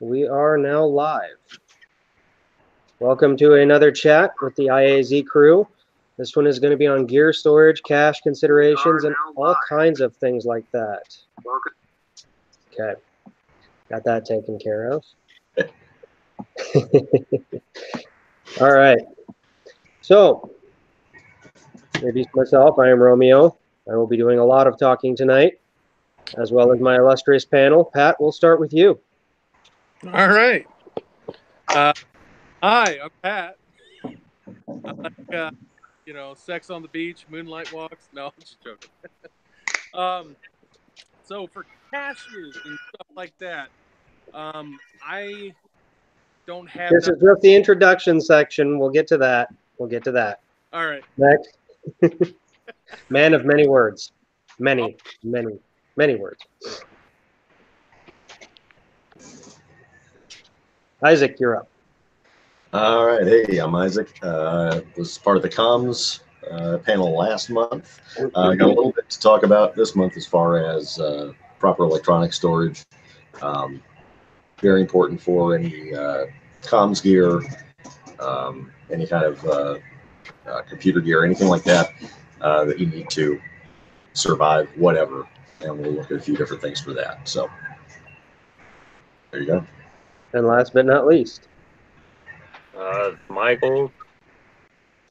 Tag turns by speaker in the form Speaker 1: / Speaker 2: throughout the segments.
Speaker 1: We are now live. Welcome to another chat with the IAZ crew. This one is going to be on gear storage, cash considerations, and all kinds of things like that. Okay, got that taken care of. All right. So, introduce myself. I am Romeo. I will be doing a lot of talking tonight, as well as my illustrious panel. Pat, we'll start with you.
Speaker 2: All right. Hi, I'm Pat. I like, sex on the beach, moonlight walks. No, I'm just joking. So for caches and stuff like that, I don't have.
Speaker 1: This is just the introduction section. We'll get to that.
Speaker 2: All right.
Speaker 1: Next. Man of many words. Many words. Isaac, you're up.
Speaker 3: All right. Hey, I'm Isaac. Was part of the comms panel last month. I got a little bit to talk about this month as far as proper electronic storage. Very important for any comms gear, any kind of computer gear, anything like that that you need to survive whatever. And we'll look at a few different things for that. So there you go.
Speaker 1: And last but not least,
Speaker 4: Michael.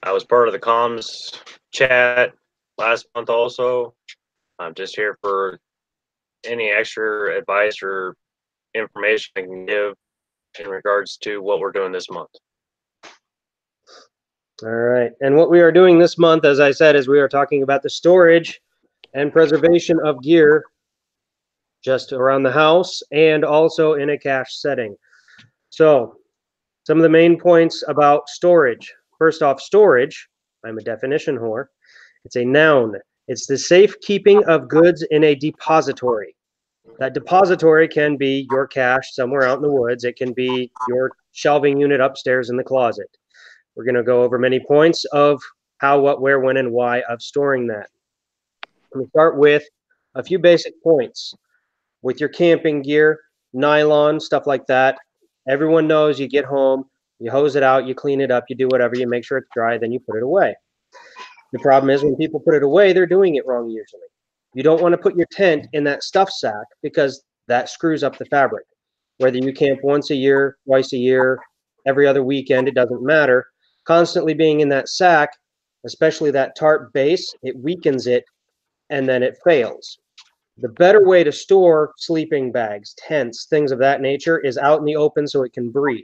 Speaker 4: I was part of the comms chat last month also. I'm just here for any extra advice or information I can give in regards to what we're doing this month.
Speaker 1: All right. And what we are doing this month, as I said, is we are talking about the storage and preservation of gear just around the house and also in a cache setting. So some of the main points about storage. First off, storage, I'm a definition whore. It's a noun. It's the safekeeping of goods in a depository. That depository can be your cache somewhere out in the woods. It can be your shelving unit upstairs in the closet. We're going to go over many points of how, what, where, when, and why of storing that. Let me start with a few basic points. With your camping gear, nylon, stuff like that, everyone knows you get home, you hose it out, you clean it up, you do whatever, you make sure it's dry, then you put it away. The problem is when people put it away, they're doing it wrong usually. You don't want to put your tent in that stuff sack because that screws up the fabric. Whether you camp once a year, twice a year, every other weekend, it doesn't matter. Constantly being in that sack, especially that tarp base, it weakens it and then it fails. The better way to store sleeping bags, tents, things of that nature is out in the open so it can breathe.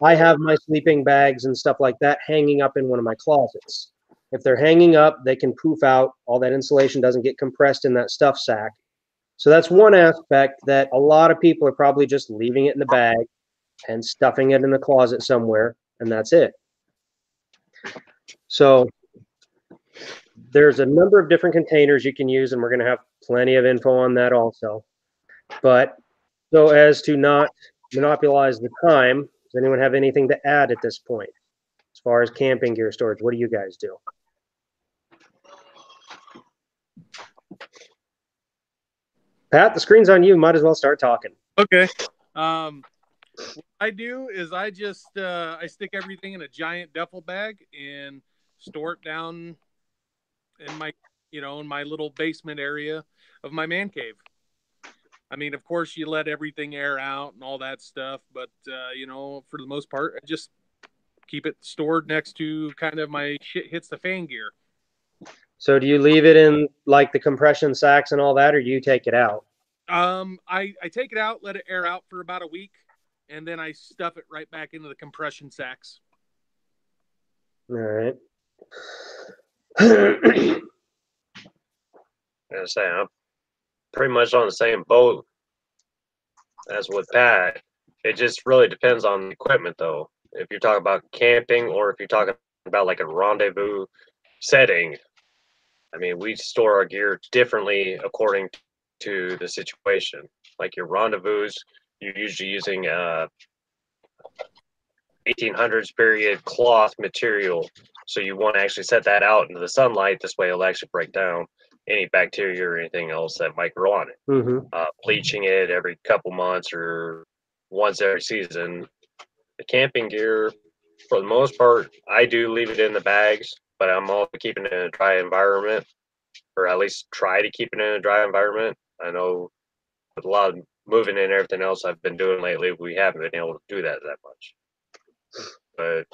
Speaker 1: I have my sleeping bags and stuff like that hanging up in one of my closets. If they're hanging up, they can poof out. All that insulation doesn't get compressed in that stuff sack. So that's one aspect that a lot of people are probably just leaving it in the bag and stuffing it in the closet somewhere, and that's it. So there's a number of different containers you can use, and we're going to have plenty of info on that also. But so as to not monopolize the time, does anyone have anything to add at this point? As far as camping gear storage, what do you guys do? Pat, the screen's on you. Might as well start talking.
Speaker 2: Okay. What I do is I just I stick everything in a giant duffel bag and store it down in my in my little basement area of my man cave. I mean, of course, you let everything air out and all that stuff, but for the most part, I just keep it stored next to kind of my shit hits the fan gear.
Speaker 1: So do you leave it in like the compression sacks and all that, or do you take it out?
Speaker 2: I take it out, let it air out for about a week, and then I stuff it right back into the compression sacks.
Speaker 1: All right.
Speaker 4: I'm pretty much on the same boat as with Pat. It just really depends on the equipment, though. If you're talking about camping or if you're talking about like a rendezvous setting, I mean, we store our gear differently according to the situation. Like your rendezvous, you're usually using 1800s period cloth material. So you want to actually set that out into the sunlight. This way it'll actually break down any bacteria or anything else that might grow on it.
Speaker 1: Mm-hmm.
Speaker 4: Bleaching it every couple months or once every season. The camping gear, for the most part, I do leave it in the bags, but I'm also keeping it in a dry environment, or at least try to keep it in a dry environment. I know with a lot of moving and everything else I've been doing lately, we haven't been able to do that much. But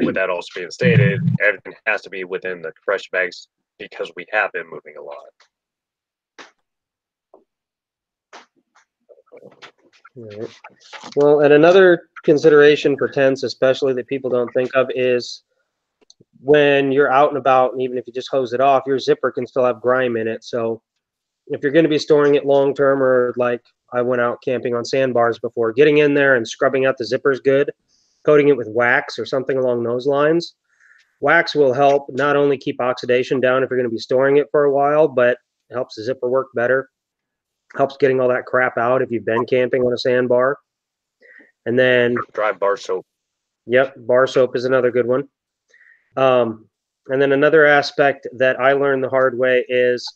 Speaker 4: with that also being stated, everything has to be within the compression bags because we have been moving a lot.
Speaker 1: Right. Well, and another consideration for tents, especially that people don't think of, is when you're out and about, and even if you just hose it off, your zipper can still have grime in it. So if you're going to be storing it long term, or like I went out camping on sandbars before, getting in there and scrubbing out the zippers good, coating it with wax or something along those lines. Wax will help not only keep oxidation down if you're going to be storing it for a while, but it helps the zipper work better. Helps getting all that crap out if you've been camping on a sandbar. And then
Speaker 4: dry bar soap.
Speaker 1: Yep, bar soap is another good one. And then another aspect that I learned the hard way is,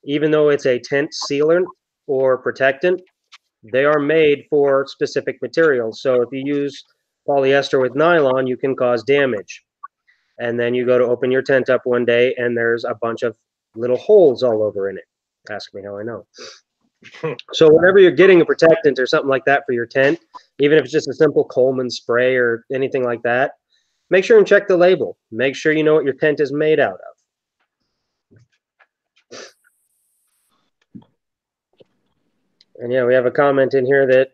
Speaker 1: even though it's a tent sealant or protectant, they are made for specific materials. So if you use polyester with nylon, you can cause damage. And then you go to open your tent up one day and there's a bunch of little holes all over in it. Ask me how I know. So whenever you're getting a protectant or something like that for your tent, even if it's just a simple Coleman spray or anything like that, make sure and check the label. Make sure you know what your tent is made out of. And yeah, we have a comment in here that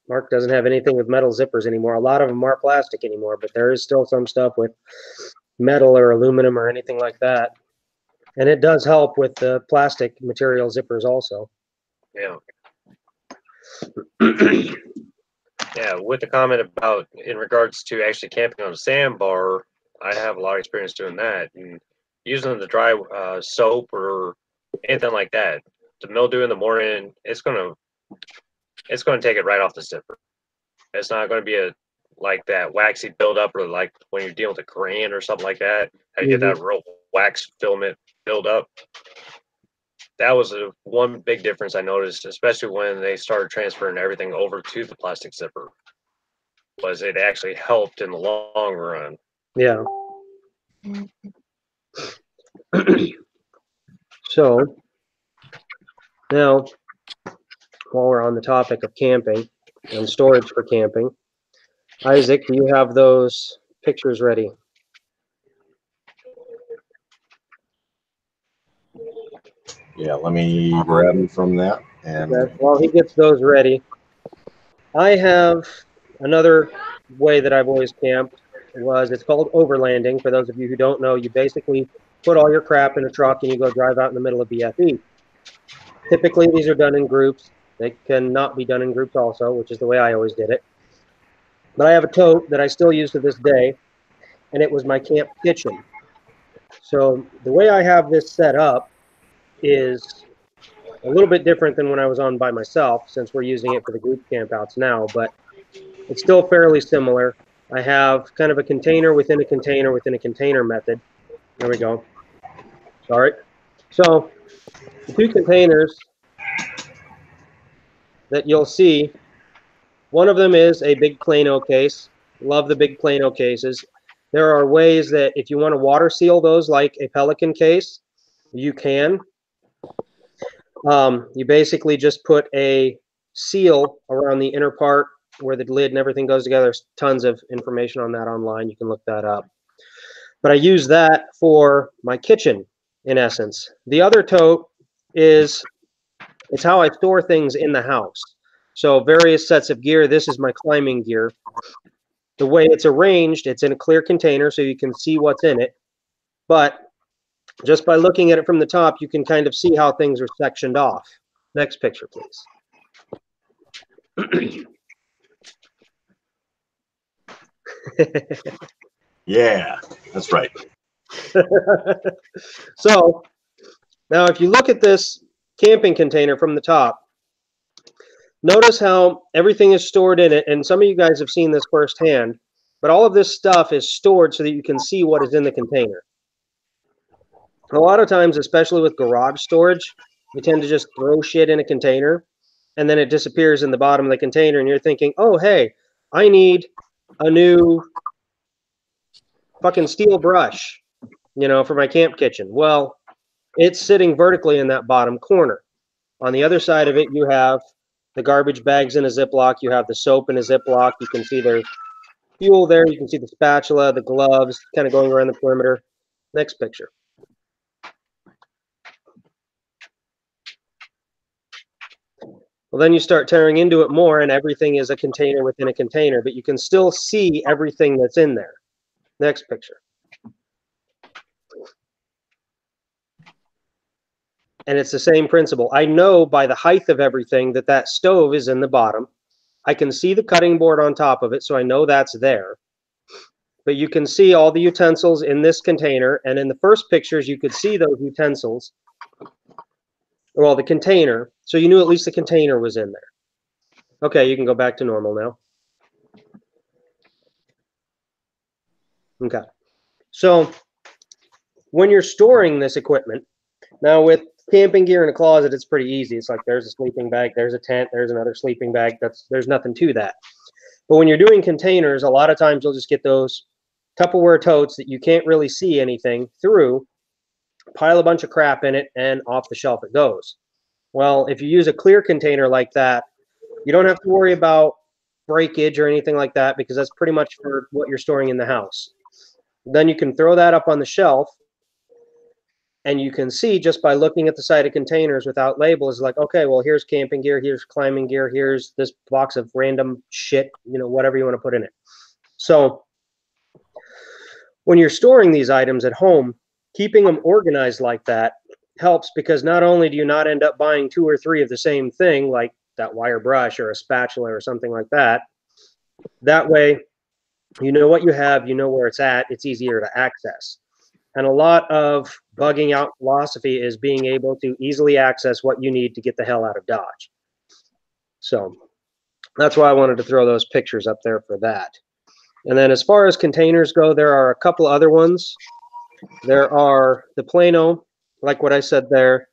Speaker 1: Mark doesn't have anything with metal zippers anymore. A lot of them are plastic anymore, but there is still some stuff with metal or aluminum or anything like that. And it does help with the plastic material zippers also.
Speaker 4: Yeah. Yeah, with the comment about in regards to actually camping on a sandbar, I have a lot of experience doing that. And using the dry soap or anything like that, the mildew in the morning, it's gonna take it right off the zipper. It's not gonna be like that waxy buildup, or like when you're dealing with a grain or something like that. How you get that real wax filament buildup. That was one big difference I noticed, especially when they started transferring everything over to the plastic zipper, was it actually helped in the long run.
Speaker 1: Yeah. So now, while we're on the topic of camping and storage for camping, Isaac, do you have those pictures ready?
Speaker 3: Yeah, let me grab them from that. And
Speaker 1: Okay. While he gets those ready, I have another way that I've always camped. It's called overlanding. For those of you who don't know, you basically put all your crap in a truck and you go drive out in the middle of BFE. Typically, these are done in groups. They can not be done in groups also, which is the way I always did it. But I have a tote that I still use to this day, and it was my camp kitchen. So the way I have this set up is a little bit different than when I was on by myself, since we're using it for the group campouts now, but it's still fairly similar. I have kind of a container within a container within a container method. There we go. Sorry. So the two containers that you'll see, one of them is a big Plano case. Love the big Plano cases. There are ways that if you want to water seal those like a Pelican case, you can. You basically just put a seal around the inner part where the lid and everything goes together. There's tons of information on that online. You can look that up. But I use that for my kitchen, in essence. The other tote is how I store things in the house. So various sets of gear. This is my climbing gear. The way it's arranged, it's in a clear container so you can see what's in it. But just by looking at it from the top, you can kind of see how things are sectioned off. Next picture, please.
Speaker 3: yeah, that's right.
Speaker 1: So now if you look at this camping container from the top, notice how everything is stored in it. And some of you guys have seen this firsthand, but all of this stuff is stored so that you can see what is in the container. A lot of times, especially with garage storage, we tend to just throw shit in a container. and then it disappears in the bottom of the container, and you're thinking, oh, hey, I need a new fucking steel brush, you know, for my camp kitchen. Well, it's sitting vertically in that bottom corner. On the other side of it, you have the garbage bags in a Ziploc. You have the soap in a Ziploc. You can see there's fuel there. You can see the spatula, the gloves, kind of going around the perimeter. Next picture. Well, then you start tearing into it more, and everything is a container within a container, but you can still see everything that's in there. Next picture. And it's the same principle. I know by the height of everything that that stove is in the bottom. I can see the cutting board on top of it, so I know that's there. But you can see all the utensils in this container, and in the first pictures, you could see those utensils. Well, the container, so you knew at least the container was in there. Okay, you can go back to normal now. Okay. So when you're storing this equipment, now with camping gear in a closet, it's pretty easy. It's like there's a sleeping bag, there's a tent, there's another sleeping bag. There's nothing to that. But when you're doing containers, a lot of times you'll just get those Tupperware totes that you can't really see anything through, pile a bunch of crap in it, and off the shelf it goes. Well, if you use a clear container like that, you don't have to worry about breakage or anything like that, because that's pretty much for what you're storing in the house. Then you can throw that up on the shelf, and you can see just by looking at the side of containers without labels, like, okay, well, here's camping gear, here's climbing gear, here's this box of random shit, you know, whatever you want to put in it. So when you're storing these items at home, keeping them organized like that helps, because not only do you not end up buying 2 or 3 of the same thing, like that wire brush or a spatula or something like that. That way, you know what you have, you know where it's at, it's easier to access. And a lot of bugging out philosophy is being able to easily access what you need to get the hell out of Dodge. So that's why I wanted to throw those pictures up there for that. And then as far as containers go, there are a couple other ones. There are the Plano, like what I said there,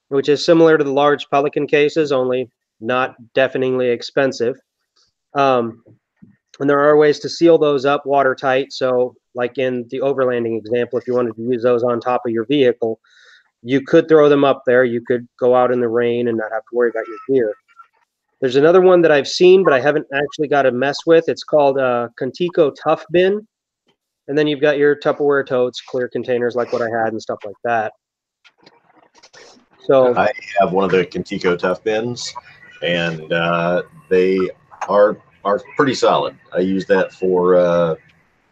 Speaker 1: which is similar to the large Pelican cases, only not deafeningly expensive. And there are ways to seal those up watertight. So like in the overlanding example, if you wanted to use those on top of your vehicle, you could throw them up there. You could go out in the rain and not have to worry about your gear. There's another one that I've seen, but I haven't actually got to mess with. It's called Contico Tough Bin. And then you've got your Tupperware totes, clear containers like what I had and stuff like that. So
Speaker 3: I have one of the Contico Tough Bins, and they are pretty solid. I use that for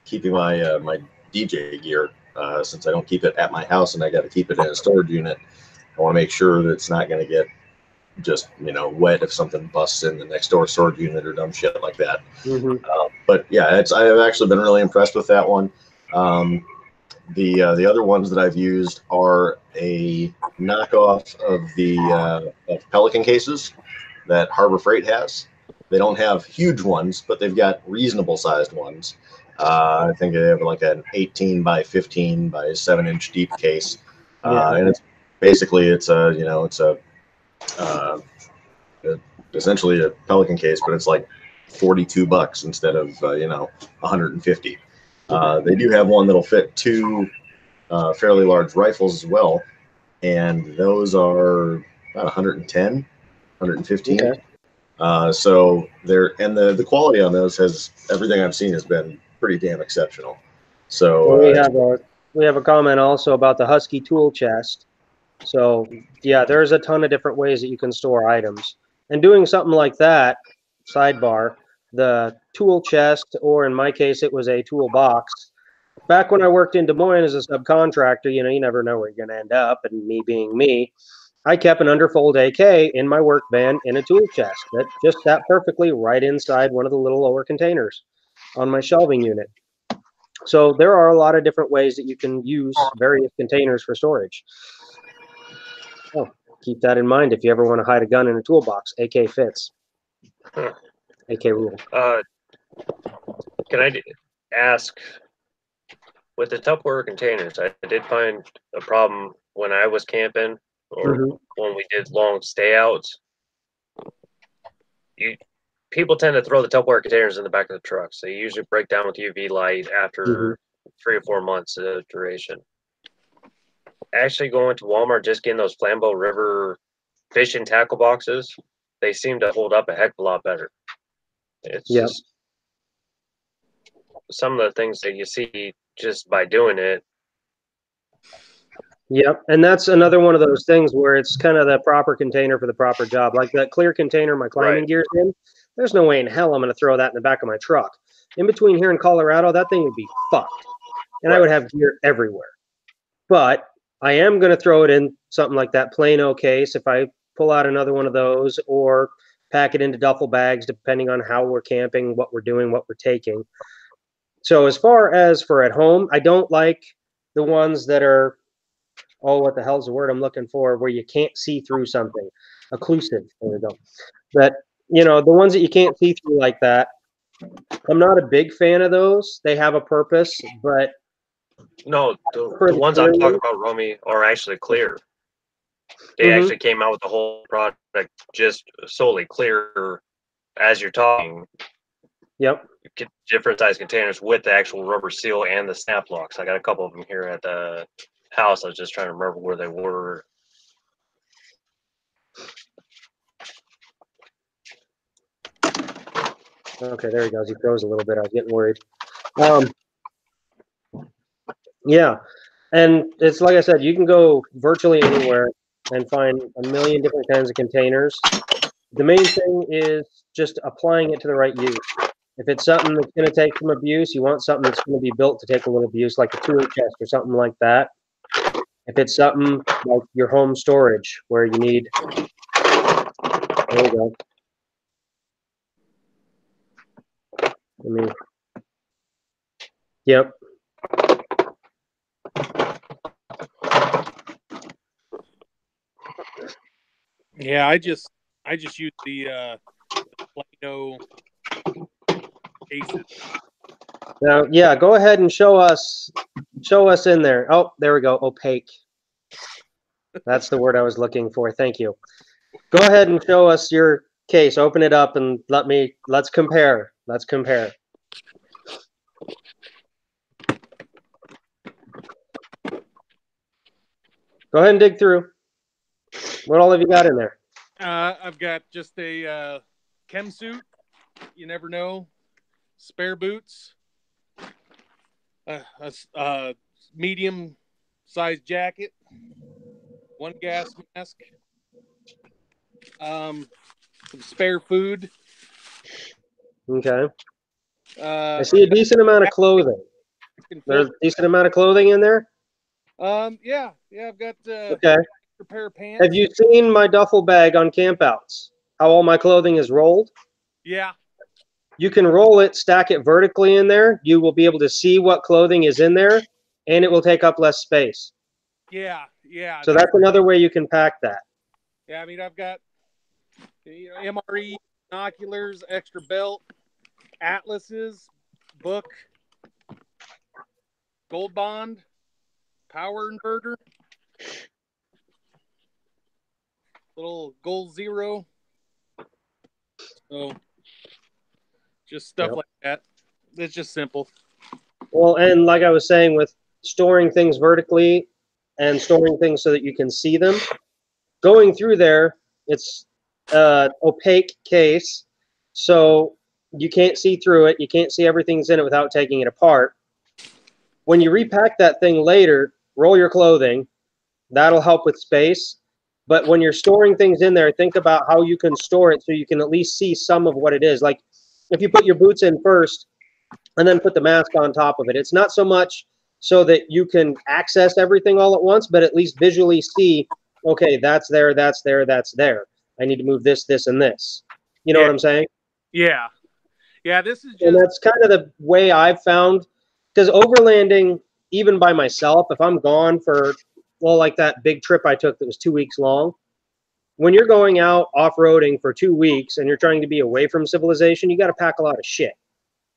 Speaker 3: keeping my my DJ gear, since I don't keep it at my house and I got to keep it in a storage unit. I want to make sure that it's not going to get just, you know, wet if something busts in the next door storage unit or dumb shit like that. But yeah, I have actually been really impressed with that one. The other ones that I've used are a knockoff of the of Pelican cases that Harbor Freight has. They don't have huge ones, but they've got reasonable sized ones. I think they have like an 18 by 15 by 7-inch deep case, and it's basically it's essentially a Pelican case, but it's like $42 instead of 150. They do have one that'll fit 2 fairly large rifles as well, and those are about 110, 115. Okay. So the quality on those has, everything I've seen has been pretty damn exceptional. So
Speaker 1: we have a comment also about the Husky tool chest. So yeah, there's a ton of different ways that you can store items, and doing something like that, sidebar, the tool chest, or in my case, it was a toolbox. Back when I worked in Des Moines as a subcontractor, you know, you never know where you're going to end up. And me being me, I kept an underfold AK in my work van in a tool chest that just sat perfectly right inside one of the little lower containers on my shelving unit. So there are a lot of different ways that you can use various containers for storage. Oh, keep that in mind if you ever want to hide a gun in a toolbox. AK fits. AK rule.
Speaker 4: Can I ask, with the Tupperware containers, I did find a problem when I was camping or when we did long stay outs. people tend to throw the Tupperware containers in the back of the trucks. They usually break down with UV light after 3 or 4 months of duration. Actually going to Walmart, just getting those Flambeau River fish and tackle boxes, they seem to hold up a heck of a lot better. It's just some of the things that you see just by doing it.
Speaker 1: Yep, and that's another one of those things where it's kind of the proper container for the proper job. Like that clear container my climbing gear's in, there's no way in hell I'm going to throw that in the back of my truck. In between here in Colorado, that thing would be fucked, and I would have gear everywhere. But I am going to throw it in something like that Plano case if I pull out another one of those, or pack it into duffel bags, depending on how we're camping, what we're doing, what we're taking. So as far as for at home, I don't like the ones that are, oh, what the hell's the word I'm looking for, where you can't see through something. Occlusive, there we go. That, you know, the ones that you can't see through like that, I'm not a big fan of those. They have a purpose, but...
Speaker 4: No, the ones I'm talking about, Romy, are actually clear. They actually came out with the whole product just solely clear as you're talking.
Speaker 1: Yep.
Speaker 4: You get different size containers with the actual rubber seal and the snap locks. I got a couple of them here at the house. I was just trying to remember where they were.
Speaker 1: Okay, there he goes. He froze a little bit. I was getting worried. Yeah, and it's like I said, you can go virtually anywhere and find a million different kinds of containers. The main thing is just applying it to the right use. If it's something that's going to take some abuse, you want something that's going to be built to take a little abuse, like a tool chest or something like that. If it's something like your home storage where you need, there we go. Yep.
Speaker 2: Yeah, I just use the Plano cases.
Speaker 1: Now, yeah, go ahead and show us in there. Oh, there we go. Opaque. That's the word I was looking for. Thank you. Go ahead and show us your case. Open it up and let's compare. Let's compare. Go ahead and dig through. What all have you got in there?
Speaker 2: I've got just a chem suit. You never know. Spare boots. A medium-sized jacket. One gas mask. Some spare food.
Speaker 1: Okay. I see a decent amount of clothing. There's a decent amount of clothing in there?
Speaker 2: Yeah, I've got
Speaker 1: okay.
Speaker 2: a pair of pants.
Speaker 1: Have you seen my duffel bag on campouts? How all my clothing is rolled?
Speaker 2: Yeah.
Speaker 1: You can roll it, stack it vertically in there. You will be able to see what clothing is in there, and it will take up less space.
Speaker 2: Yeah.
Speaker 1: So that's another way you can pack that.
Speaker 2: Yeah, I mean, I've got MRE, binoculars, extra belt, atlases, book, gold bond, power inverter, little gold zero. So just stuff like that. It's just simple.
Speaker 1: Well, and like I was saying, with storing things vertically and storing things so that you can see them, going through there, it's opaque case, so you can't see through it. You can't see everything's in it without taking it apart. When you repack that thing later, roll your clothing. That'll help with space. But when you're storing things in there, think about how you can store it so you can at least see some of what it is. Like if you put your boots in first and then put the mask on top of it, it's not so much so that you can access everything all at once, but at least visually see, okay, that's there, that's there, that's there. I need to move this, this, and this. You know what I'm saying?
Speaker 2: Yeah. Yeah, this is just...
Speaker 1: And that's kind of the way I've found, because overlanding, even by myself, if I'm gone for, well, like that big trip I took that was 2 weeks long, when you're going out off-roading for 2 weeks and you're trying to be away from civilization, you got to pack a lot of shit.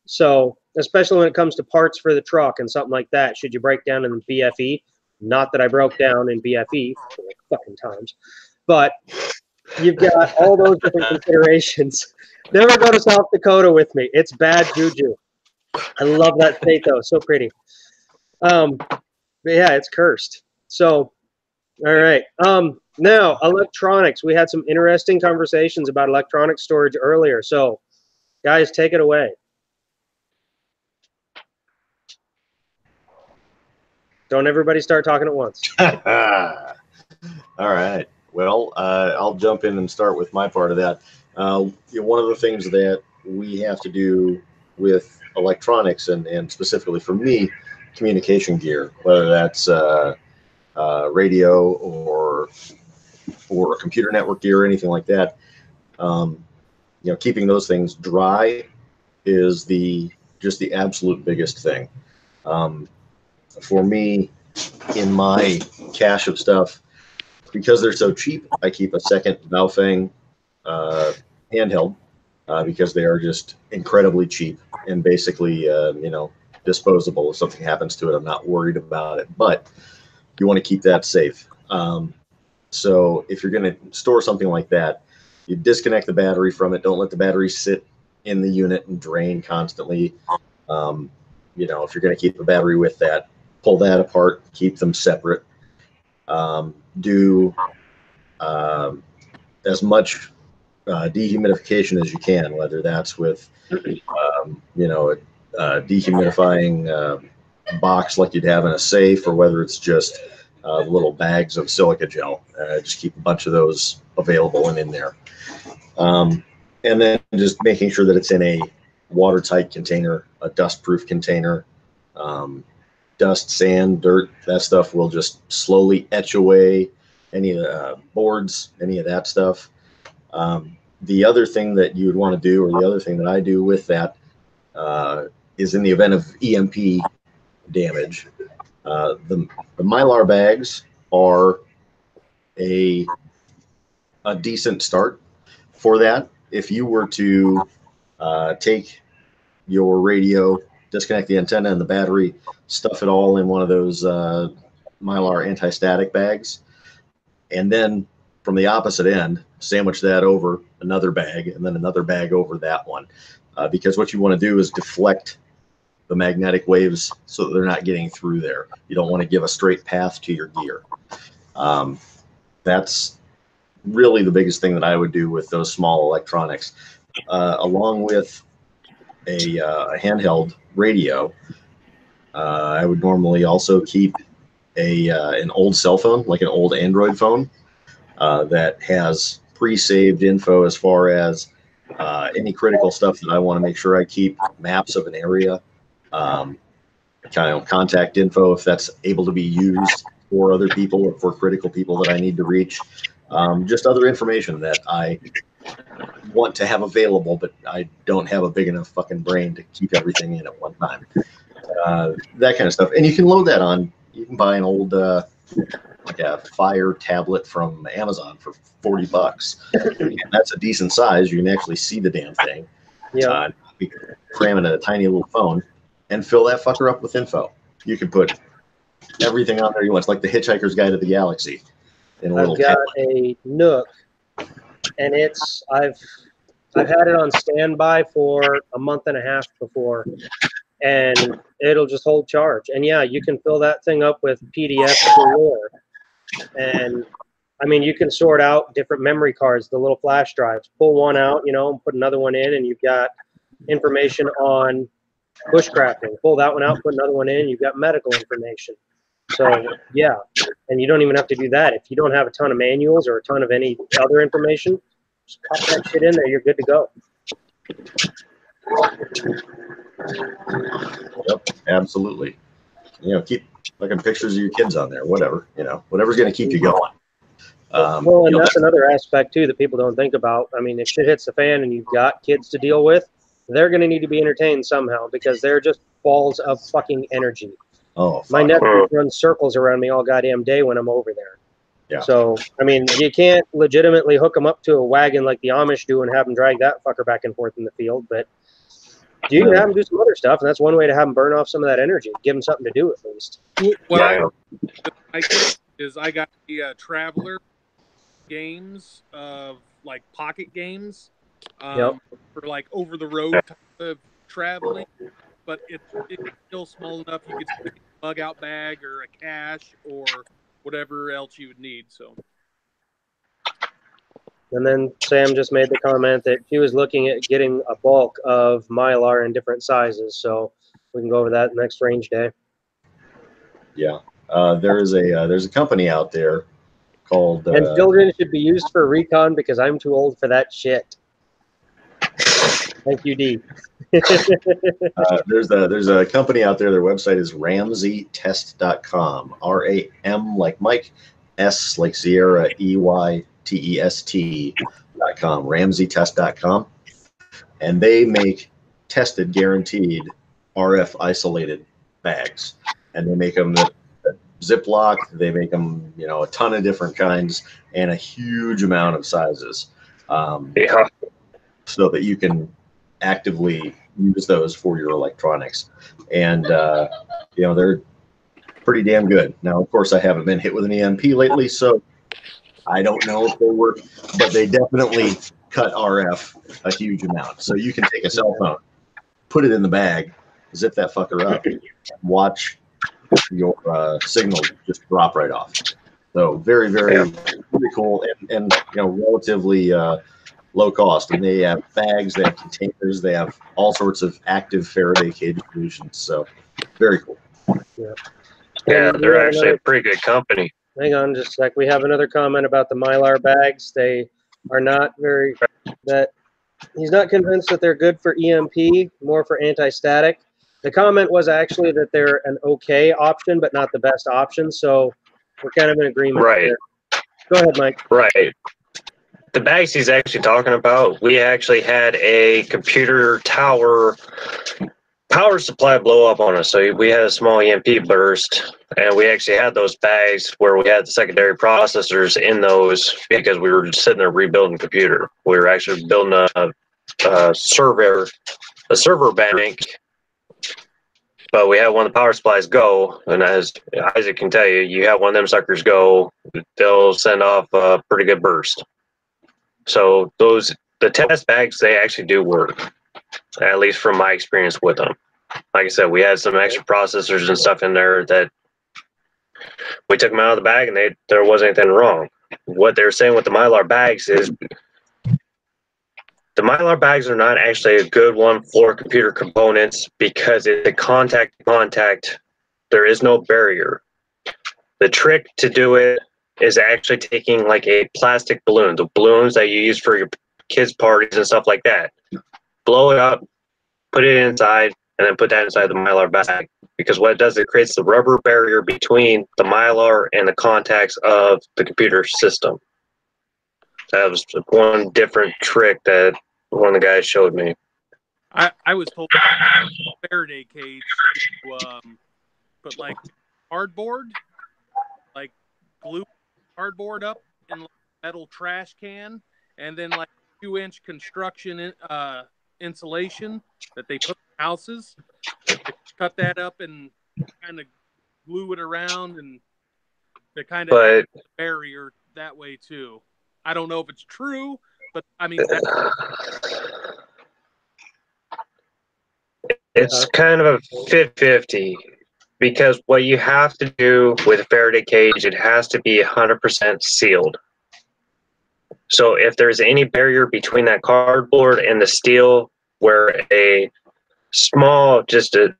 Speaker 1: So, especially when it comes to parts for the truck and something like that, should you break down in the BFE, not that I broke down in BFE fucking times, but you've got all those different considerations Never go to South Dakota with me. It's bad juju. I love that state though. So pretty. But yeah, it's cursed. So, all right. Now electronics. We had some interesting conversations about electronic storage earlier. So, guys, take it away. Don't everybody start talking at once.
Speaker 3: All right. Well, I'll jump in and start with my part of that. One of the things that we have to do with electronics, and specifically for me, communication gear, whether that's radio or computer network gear or anything like that, keeping those things dry is just the absolute biggest thing. For me, in my cache of stuff, because they're so cheap, I keep a second Baofeng handheld because they are just incredibly cheap and basically, disposable. If something happens to it, I'm not worried about it. But you want to keep that safe. So if you're going to store something like that, you disconnect the battery from it. Don't let the battery sit in the unit and drain constantly. If you're going to keep a battery with that, pull that apart, keep them separate. Do as much dehumidification as you can, whether that's with, a dehumidifying box like you'd have in a safe, or whether it's just little bags of silica gel. Just keep a bunch of those available and in there. And then just making sure that it's in a watertight container, a dust-proof container. Dust, sand, dirt, that stuff will just slowly etch away any of the boards, any of that stuff. The other thing that you would want to do, or the other thing that I do with that, is in the event of EMP damage, the Mylar bags are a decent start for that. If you were to take your radio, disconnect the antenna and the battery, stuff it all in one of those Mylar anti-static bags, and then from the opposite end, sandwich that over another bag, and then another bag over that one. Because what you want to do is deflect the magnetic waves so that they're not getting through there. You don't want to give a straight path to your gear. That's really the biggest thing that I would do with those small electronics. Along with a handheld radio, I would normally also keep an old cell phone, like an old Android phone, that has pre-saved info as far as any critical stuff that I want to make sure I keep, maps of an area, kind of contact info if that's able to be used for other people or for critical people that I need to reach. Just other information that I want to have available, but I don't have a big enough fucking brain to keep everything in at one time. That kind of stuff. And you can load that on, you can buy an old, like a Fire tablet from Amazon for $40. And that's a decent size. You can actually see the damn thing.
Speaker 1: Yeah.
Speaker 3: You can cram it in a tiny little phone and fill that fucker up with info. You can put everything on there you want. It's like the Hitchhiker's Guide to the Galaxy. In a little
Speaker 1: I've got
Speaker 3: tablet.
Speaker 1: a Nook, and I've had it on standby for a month and a half before, and it'll just hold charge. And yeah, you can fill that thing up with PDFs galore. And I mean, you can sort out different memory cards, the little flash drives. Pull one out, and put another one in, and you've got information on bushcrafting. Pull that one out, put another one in, you've got medical information. So yeah, and you don't even have to do that. If you don't have a ton of manuals or a ton of any other information, just pop that shit in there, you're good to go.
Speaker 3: Yep, absolutely. Keep looking pictures of your kids on there, whatever, whatever's going to keep you going.
Speaker 1: Well, and that's another aspect too that people don't think about. I mean, if shit hits the fan and you've got kids to deal with, they're going to need to be entertained somehow because they're just balls of fucking energy.
Speaker 3: Oh,
Speaker 1: my nephew runs circles around me all goddamn day when I'm over there.
Speaker 3: Yeah.
Speaker 1: So, I mean, you can't legitimately hook them up to a wagon like the Amish do and have them drag that fucker back and forth in the field, but you can have them do some other stuff, and that's one way to have them burn off some of that energy. Give them something to do at least.
Speaker 2: What I did is I got the Traveler games of like pocket games, for like over the road type of traveling. But it's still small enough you could stick a bug out bag or a cache or whatever else you would need. So.
Speaker 1: And then Sam just made the comment that she was looking at getting a bulk of Mylar in different sizes. So we can go over that next range day.
Speaker 3: Yeah. There's a company out there called
Speaker 1: and children should be used for recon because I'm too old for that shit. Thank you, D.
Speaker 3: There's a company out there. Their website is ramseytest.com. RAM like Mike, S like Sierra, EYTEST.com. Ramseytest.com, and they make tested, guaranteed RF isolated bags, and they make them Ziploc. They make them, a ton of different kinds and a huge amount of sizes, so that you can actively use those for your electronics. And they're pretty damn good. Now, of course, I haven't been hit with an EMP lately, so I don't know if they work, but they definitely cut RF a huge amount. So you can take a cell phone, put it in the bag, zip that fucker up, and watch your signal just drop right off. So very, very, very cool, and relatively low cost. And they have bags, they have containers, they have all sorts of active Faraday cage solutions. So very cool.
Speaker 4: Yeah, they're actually a pretty good company.
Speaker 1: Hang on just a sec. We have another comment about the Mylar bags. They are not he's not convinced that they're good for EMP, more for anti-static. The comment was actually that they're an okay option, but not the best option. So we're kind of in agreement.
Speaker 4: Right.
Speaker 1: There. Go ahead, Mike.
Speaker 4: Right. The bags he's actually talking about, we actually had a computer tower power supply blow up on us. So we had a small EMP burst, and we actually had those bags where we had the secondary processors in those because we were just sitting there rebuilding the computer. We were actually building a server bank, but we had one of the power supplies go, and as Isaac can tell you, you have one of them suckers go, they'll send off a pretty good burst. So the test bags, they actually do work, at least from my experience with them. Like I said, we had some extra processors and stuff in there that we took them out of the bag, and there wasn't anything wrong. What they're saying with the Mylar bags is the Mylar bags are not actually a good one for computer components because it's a contact to contact. There is no barrier. The trick to do it is actually taking like a plastic balloon, the balloons that you use for your kids' parties and stuff like that. Blow it up, put it inside, and then put that inside the Mylar bag. Because what it does, it creates the rubber barrier between the Mylar and the contacts of the computer system. That was one different trick that one of the guys showed me.
Speaker 2: I was told Faraday cage to put like cardboard, like glue cardboard up in like a metal trash can, and then like 2-inch construction insulation that they put in houses. They cut that up and kind of glue it around, and they kind of barrier that way too. I don't know if it's true, but I mean
Speaker 4: it's kind of a 50-50 because what you have to do with a Faraday cage, it has to be 100% sealed. So if there's any barrier between that cardboard and the steel where a small, just a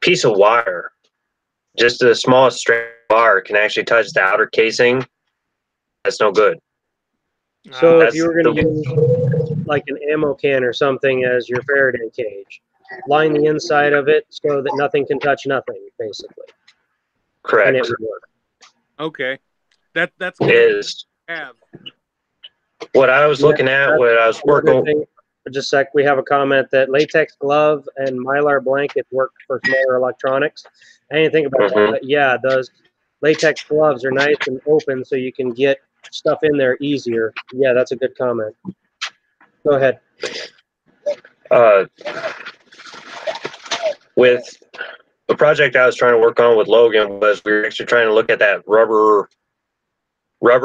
Speaker 4: piece of wire, just the smallest strand of wire can actually touch the outer casing, that's no good.
Speaker 1: So if you were going to use like an ammo can or something as your Faraday cage, line the inside of it so that nothing can touch nothing, basically.
Speaker 4: Correct.
Speaker 1: And it would work.
Speaker 2: Okay. That's
Speaker 4: is
Speaker 2: have.
Speaker 4: What I was looking at when I was working.
Speaker 1: Just a sec, we have a comment that latex glove and Mylar blanket work for smaller electronics. I didn't think about that, but yeah, those latex gloves are nice and open so you can get stuff in there easier. Yeah, that's a good comment. Go ahead.
Speaker 4: With the project I was trying to work on with Logan was we were actually trying to look at that rubber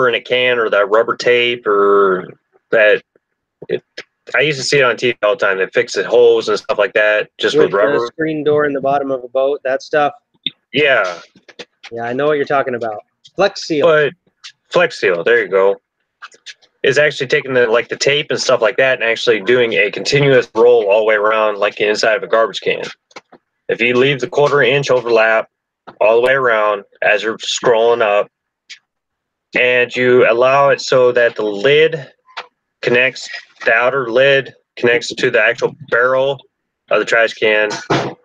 Speaker 4: in a can or that rubber tape or that I used to see it on TV all the time. They fix the holes and stuff like that, just with
Speaker 1: With the
Speaker 4: rubber.
Speaker 1: screen door in the bottom of a boat, that stuff.
Speaker 4: Yeah,
Speaker 1: Yeah, I know what you're talking about. Flex Seal.
Speaker 4: but Flex Seal, there you go, is actually taking the tape and stuff like that and actually doing a continuous roll all the way around like the inside of a garbage can. If you leave the 1/4 inch overlap all the way around as you're scrolling up, and you allow it so that the lid connects, the outer lid connects to the actual barrel of the trash can,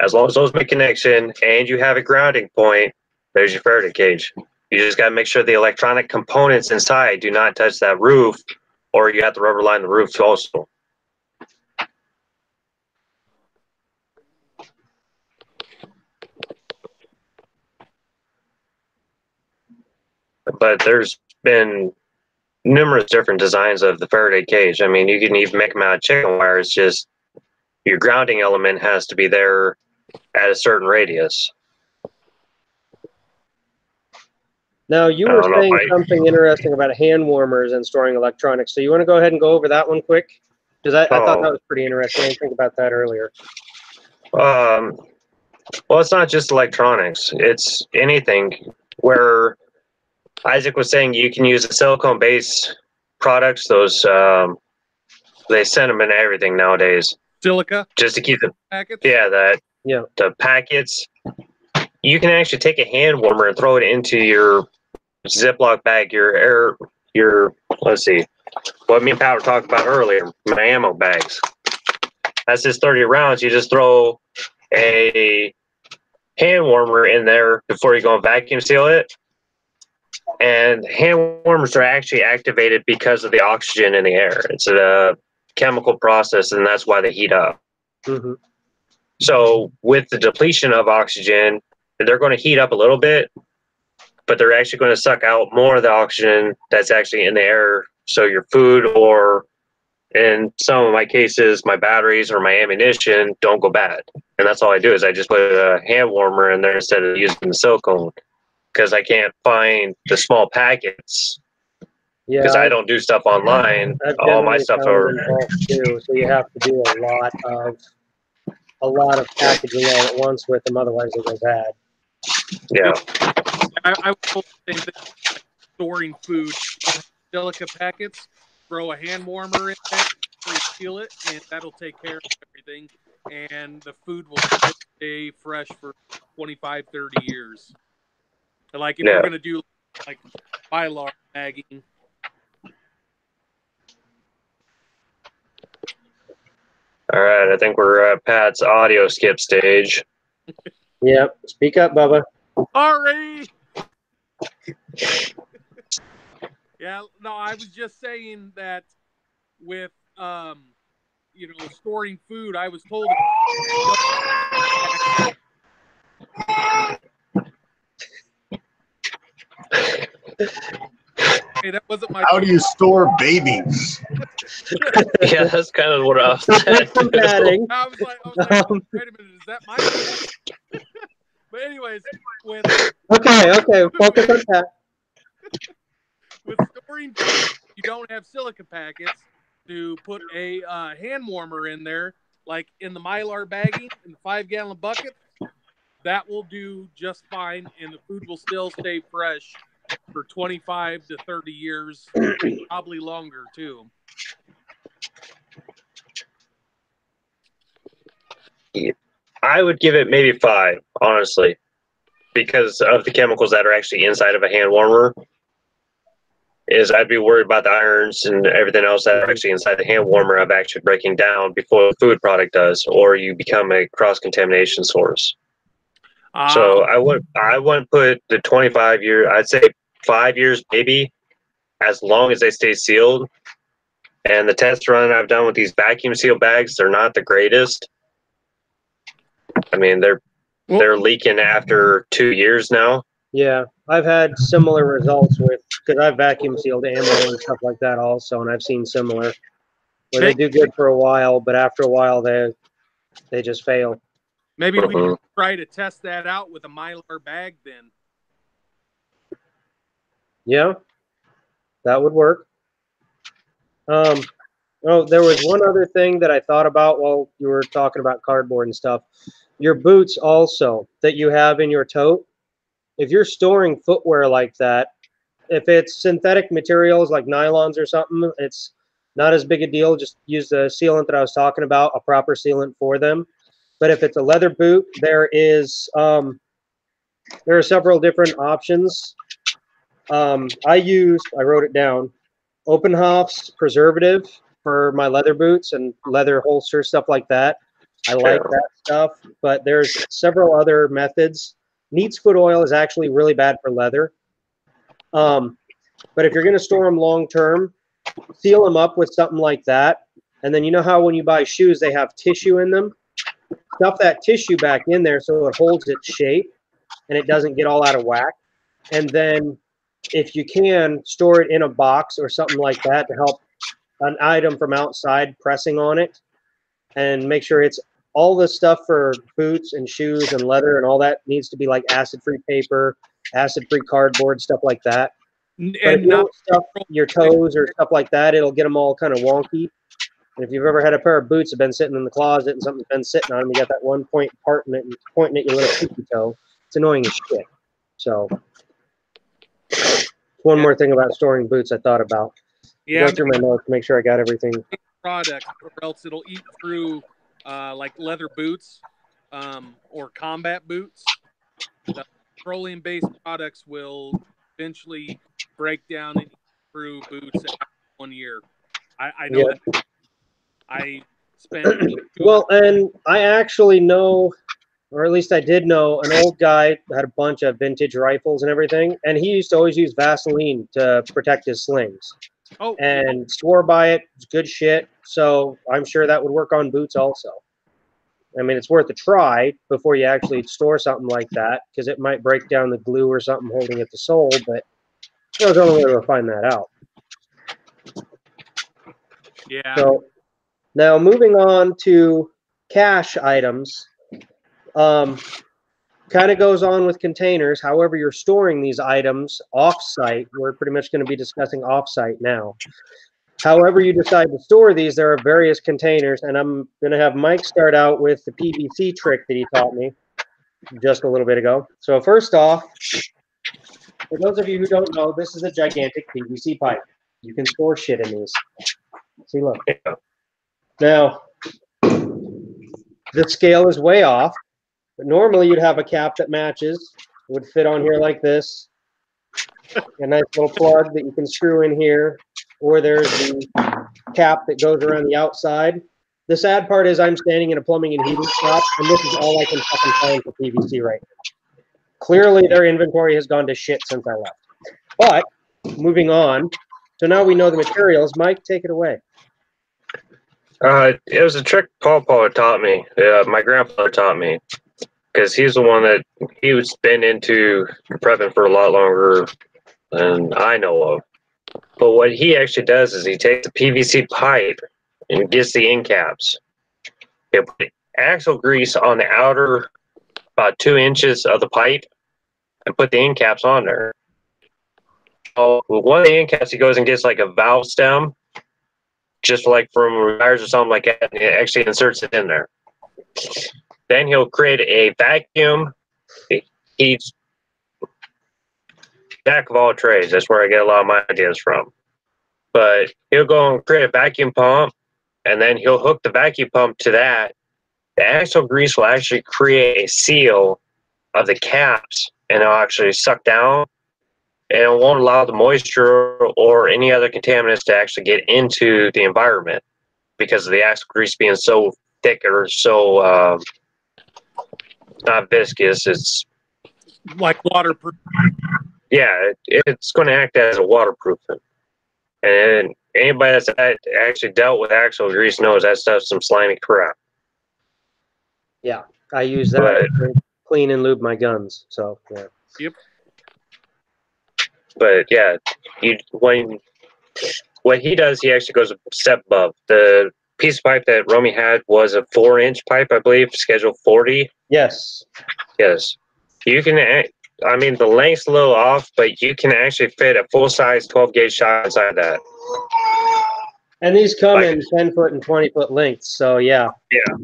Speaker 4: as long as those make connection and you have a grounding point, there's your Faraday cage. You just got to make sure the electronic components inside do not touch that roof, or you have to rubber line the roof also. But there's been numerous different designs of the Faraday cage. I mean, you can even make them out of chicken wire. It's just your grounding element has to be there at a certain radius.
Speaker 1: Now, you
Speaker 4: I
Speaker 1: were
Speaker 4: don't know,
Speaker 1: saying
Speaker 4: Mike.
Speaker 1: something interesting about hand warmers and storing electronics. So you want to go ahead and go over that one quick? Because I thought that was pretty interesting. I didn't think about that earlier.
Speaker 4: Well, it's not just electronics. It's anything where Isaac was saying you can use the silicone-based products. Those they send them in everything nowadays,
Speaker 2: Silica
Speaker 4: just to keep the
Speaker 2: packets.
Speaker 4: the packets. You can actually take a hand warmer and throw it into your Ziploc bag, your let's see, what me and Pat were talking about earlier, my ammo bags. That's just 30 rounds. You just throw a hand warmer in there before you go and vacuum seal it. And hand warmers are actually activated because of the oxygen in the air. It's a chemical process, and that's why they heat up.
Speaker 1: Mm-hmm.
Speaker 4: So with the depletion of oxygen, they're going to heat up a little bit, but they're actually going to suck out more of the oxygen that's actually in the air. So your food, or in some of my cases, my batteries or my ammunition don't go bad. And that's all I do is I just put a hand warmer in there instead of using the silicone, because I can't find the small packets.
Speaker 1: Yeah,
Speaker 4: Because I don't do stuff online.
Speaker 1: I've
Speaker 4: All my
Speaker 1: generally
Speaker 4: stuff
Speaker 1: found
Speaker 4: are
Speaker 1: them bulk too, so you have to do a lot of packaging all at once with them, otherwise they go bad.
Speaker 4: yeah.
Speaker 2: I was told the same thing. Storing food, silica packets, throw a hand warmer in there, seal it, and that'll take care of everything. And the food will still stay fresh for 25, 30 years. Like if you're going to do like mylar bagging.
Speaker 4: All right, I think we're at Pat's audio skip stage.
Speaker 1: Yep. Speak up, Bubba.
Speaker 2: Sorry. Yeah, no, I was just saying that with storing food, I was told hey, that wasn't my.
Speaker 3: How do you store babies?
Speaker 4: Yeah, that's kind of what I was
Speaker 1: Combating.
Speaker 2: I was like, wait a minute, is that my kid? But anyways,
Speaker 1: Okay, focus on that.
Speaker 2: With storing food, you don't have silica packets to put a hand warmer in there, like in the mylar bagging in the 5-gallon bucket. That will do just fine, and the food will still stay fresh for 25 to 30 years, probably longer too.
Speaker 4: I would give it maybe 5, honestly, because of the chemicals that are actually inside of a hand warmer. I'd be worried about the irons and everything else that are actually inside the hand warmer of actually breaking down before the food product does, or you become a cross-contamination source. So I wouldn't put the 25 year. I'd say 5 years maybe, as long as they stay sealed. And the test run I've done with these vacuum seal bags, they're not the greatest. I mean, they're leaking after 2 years now.
Speaker 1: Yeah, I've had similar results because I've vacuum sealed ammo and stuff like that also, and I've seen similar where they do good for a while, but after a while they just fail.
Speaker 2: Maybe we can try to test that out with a mylar bag then.
Speaker 1: Yeah, that would work. Oh, there was one other thing that I thought about while you were talking about cardboard and stuff. Your boots also that you have in your tote. If you're storing footwear like that, if it's synthetic materials like nylons or something, it's not as big a deal. Just use the sealant that I was talking about, a proper sealant for them. But if it's a leather boot, there are several different options. I wrote it down, Oppenhoff's preservative for my leather boots and leather holster, stuff like that. I like that stuff, but there's several other methods. Neat's foot oil is actually really bad for leather. But if you're going to store them long term, seal them up with something like that. And then you know how when you buy shoes, they have tissue in them? Stuff that tissue back in there so it holds its shape and it doesn't get all out of whack. And then if you can, store it in a box or something like that to help an item from outside pressing on it, and make sure it's all the stuff for boots and shoes and leather and all that needs to be like acid-free paper, acid-free cardboard, stuff like that. But if you don't stuff your toes or stuff like that, it'll get them all kind of wonky. And if you've ever had a pair of boots that have been sitting in the closet and something's been sitting on them, you got that one point part in it and pointing at your little pinky toe. It's annoying as shit. So one more thing about storing boots I thought about.
Speaker 2: Yeah,
Speaker 1: Go through my notes to make sure I got everything.
Speaker 2: Product, or else it'll eat through like leather boots or combat boots. The petroleum-based products will eventually break down and eat through boots after 1 year. I know that. I spent
Speaker 1: well, and I actually know, or at least I did know, an old guy that had a bunch of vintage rifles and everything, and he used to always use Vaseline to protect his slings.
Speaker 2: Oh,
Speaker 1: and swore by it. It's good shit. So I'm sure that would work on boots also. I mean, it's worth a try before you actually store something like that, because it might break down the glue or something holding it to sole, but there's the only way to find that out.
Speaker 2: Yeah.
Speaker 1: So now moving on to cache items. Kind of goes on with containers. However, you're storing these items off-site. We're pretty much going to be discussing off-site now. However you decide to store these, there are various containers, and I'm going to have Mike start out with the PVC trick that he taught me just a little bit ago. So first off, for those of you who don't know, this is a gigantic PVC pipe. You can store shit in these. See, look. Now, the scale is way off. But normally you'd have a cap that matches. It would fit on here like this. A nice little plug that you can screw in here. Or there's the cap that goes around the outside. The sad part is I'm standing in a plumbing and heating shop, and this is all I can fucking find for PVC right now. Clearly their inventory has gone to shit since I left. But, moving on. So now we know the materials. Mike, take it away.
Speaker 4: It was a trick Paul taught me. My grandfather taught me. Because he's the one that he was been into prepping for a lot longer than I know of. But what he actually does is he takes the PVC pipe and gets the end caps. He'll put axle grease on the outer about 2 inches of the pipe and put the end caps on there. So with one of the end caps, he goes and gets like a valve stem, just like from tires or something like that, and he actually inserts it in there. Then he'll create a vacuum. He's jack of all trades. That's where I get a lot of my ideas from. But he'll go and create a vacuum pump, and then he'll hook the vacuum pump to that. The axle grease will actually create a seal of the caps, and it'll actually suck down, and it won't allow the moisture or any other contaminants to actually get into the environment because of the axle grease being so thick or so not viscous. It's
Speaker 2: like waterproof.
Speaker 4: Yeah, it's going to act as a waterproofing. And anybody that's actually dealt with axle grease knows that stuff's some slimy crap.
Speaker 1: Yeah, I use that to clean and lube my guns. So yeah.
Speaker 2: Yep.
Speaker 4: But yeah, what he does, he actually goes a step above. The piece of pipe that Romy had was a 4-inch pipe, I believe, schedule 40.
Speaker 1: Yes.
Speaker 4: Yes. You can, I mean, the length's a little off, but you can actually fit a full-size 12-gauge shot inside that.
Speaker 1: And these come
Speaker 4: Like-
Speaker 1: in 10-foot and 20-foot lengths. So yeah.
Speaker 4: Yeah.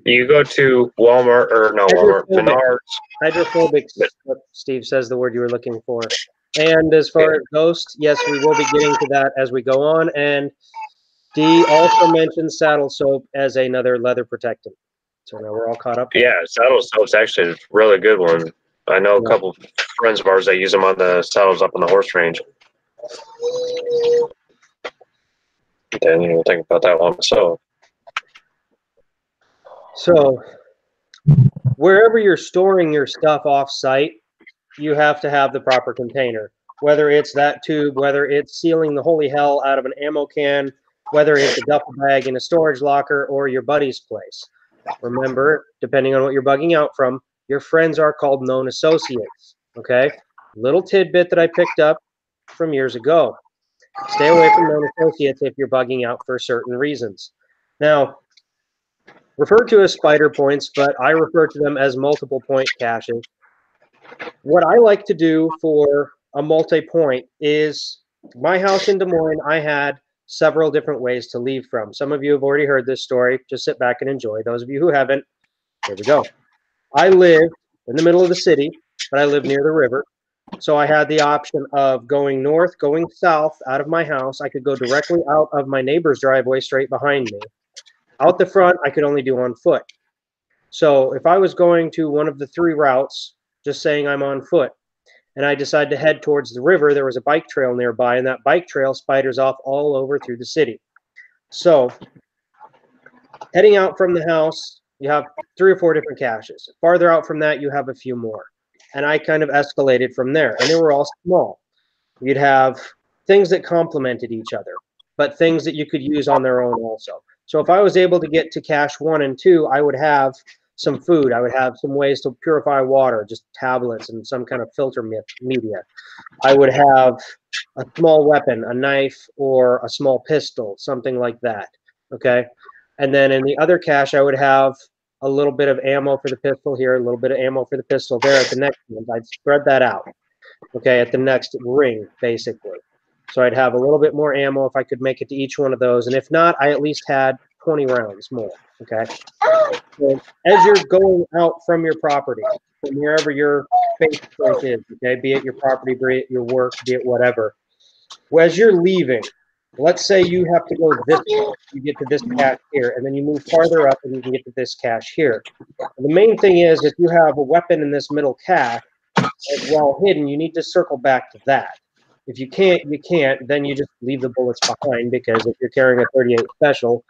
Speaker 4: You go to Walmart or no Walmart, Menards.
Speaker 1: Hydrophobic, what Steve says the word you were looking for. And as far as Ghost, yes, we will be getting to that as we go on. And Dee also mentioned saddle soap as another leather protectant. So now we're all caught up.
Speaker 4: Yeah, saddle soap's actually a really good one. I know a couple friends of ours that use them on the saddles up on the horse range. Didn't even think about that one myself.
Speaker 1: So wherever you're storing your stuff off-site, you have to have the proper container. Whether it's that tube, whether it's sealing the holy hell out of an ammo can, whether it's a duffel bag in a storage locker or your buddy's place. Remember, depending on what you're bugging out from, your friends are called known associates, okay? Little tidbit that I picked up from years ago. Stay away from known associates if you're bugging out for certain reasons. Now, referred to as spider points, but I refer to them as multiple point caches. What I like to do for a multi-point is my house in Des Moines, I had several different ways to leave from. Some of you have already heard this story. Just sit back and enjoy. Those of you who haven't, here we go. I live in the middle of the city, but I live near the river. So I had the option of going north, going south out of my house. I could go directly out of my neighbor's driveway straight behind me. Out the front, I could only do on foot. So if I was going to one of the three routes, just saying I'm on foot, and I decided to head towards the river, there was a bike trail nearby, and that bike trail spiders off all over through the city. So heading out from the house, you have 3 or 4 different caches. Farther out from that, you have a few more. And I kind of escalated from there, and they were all small. You'd have things that complemented each other, but things that you could use on their own also. So if I was able to get to cache 1 and 2, I would have some food. I would have some ways to purify water, just tablets and some kind of filter media. I would have a small weapon, a knife or a small pistol, something like that. Okay. And then in the other cache, I would have a little bit of ammo for the pistol here, a little bit of ammo for the pistol there. At the next one, I'd spread that out. Okay. At the next ring, basically. So I'd have a little bit more ammo if I could make it to each one of those. And if not, I at least had 20 rounds more. Okay. So as you're going out from your property, from wherever your base point is, okay, be it your property, be it your work, be it whatever, well, as you're leaving, let's say you have to go this way, you get to this cache here, and then you move farther up and you can get to this cache here. And the main thing is, if you have a weapon in this middle cache that's well hidden, you need to circle back to that. If you can't, you can't. Then you just leave the bullets behind, because if you're carrying a 38 special,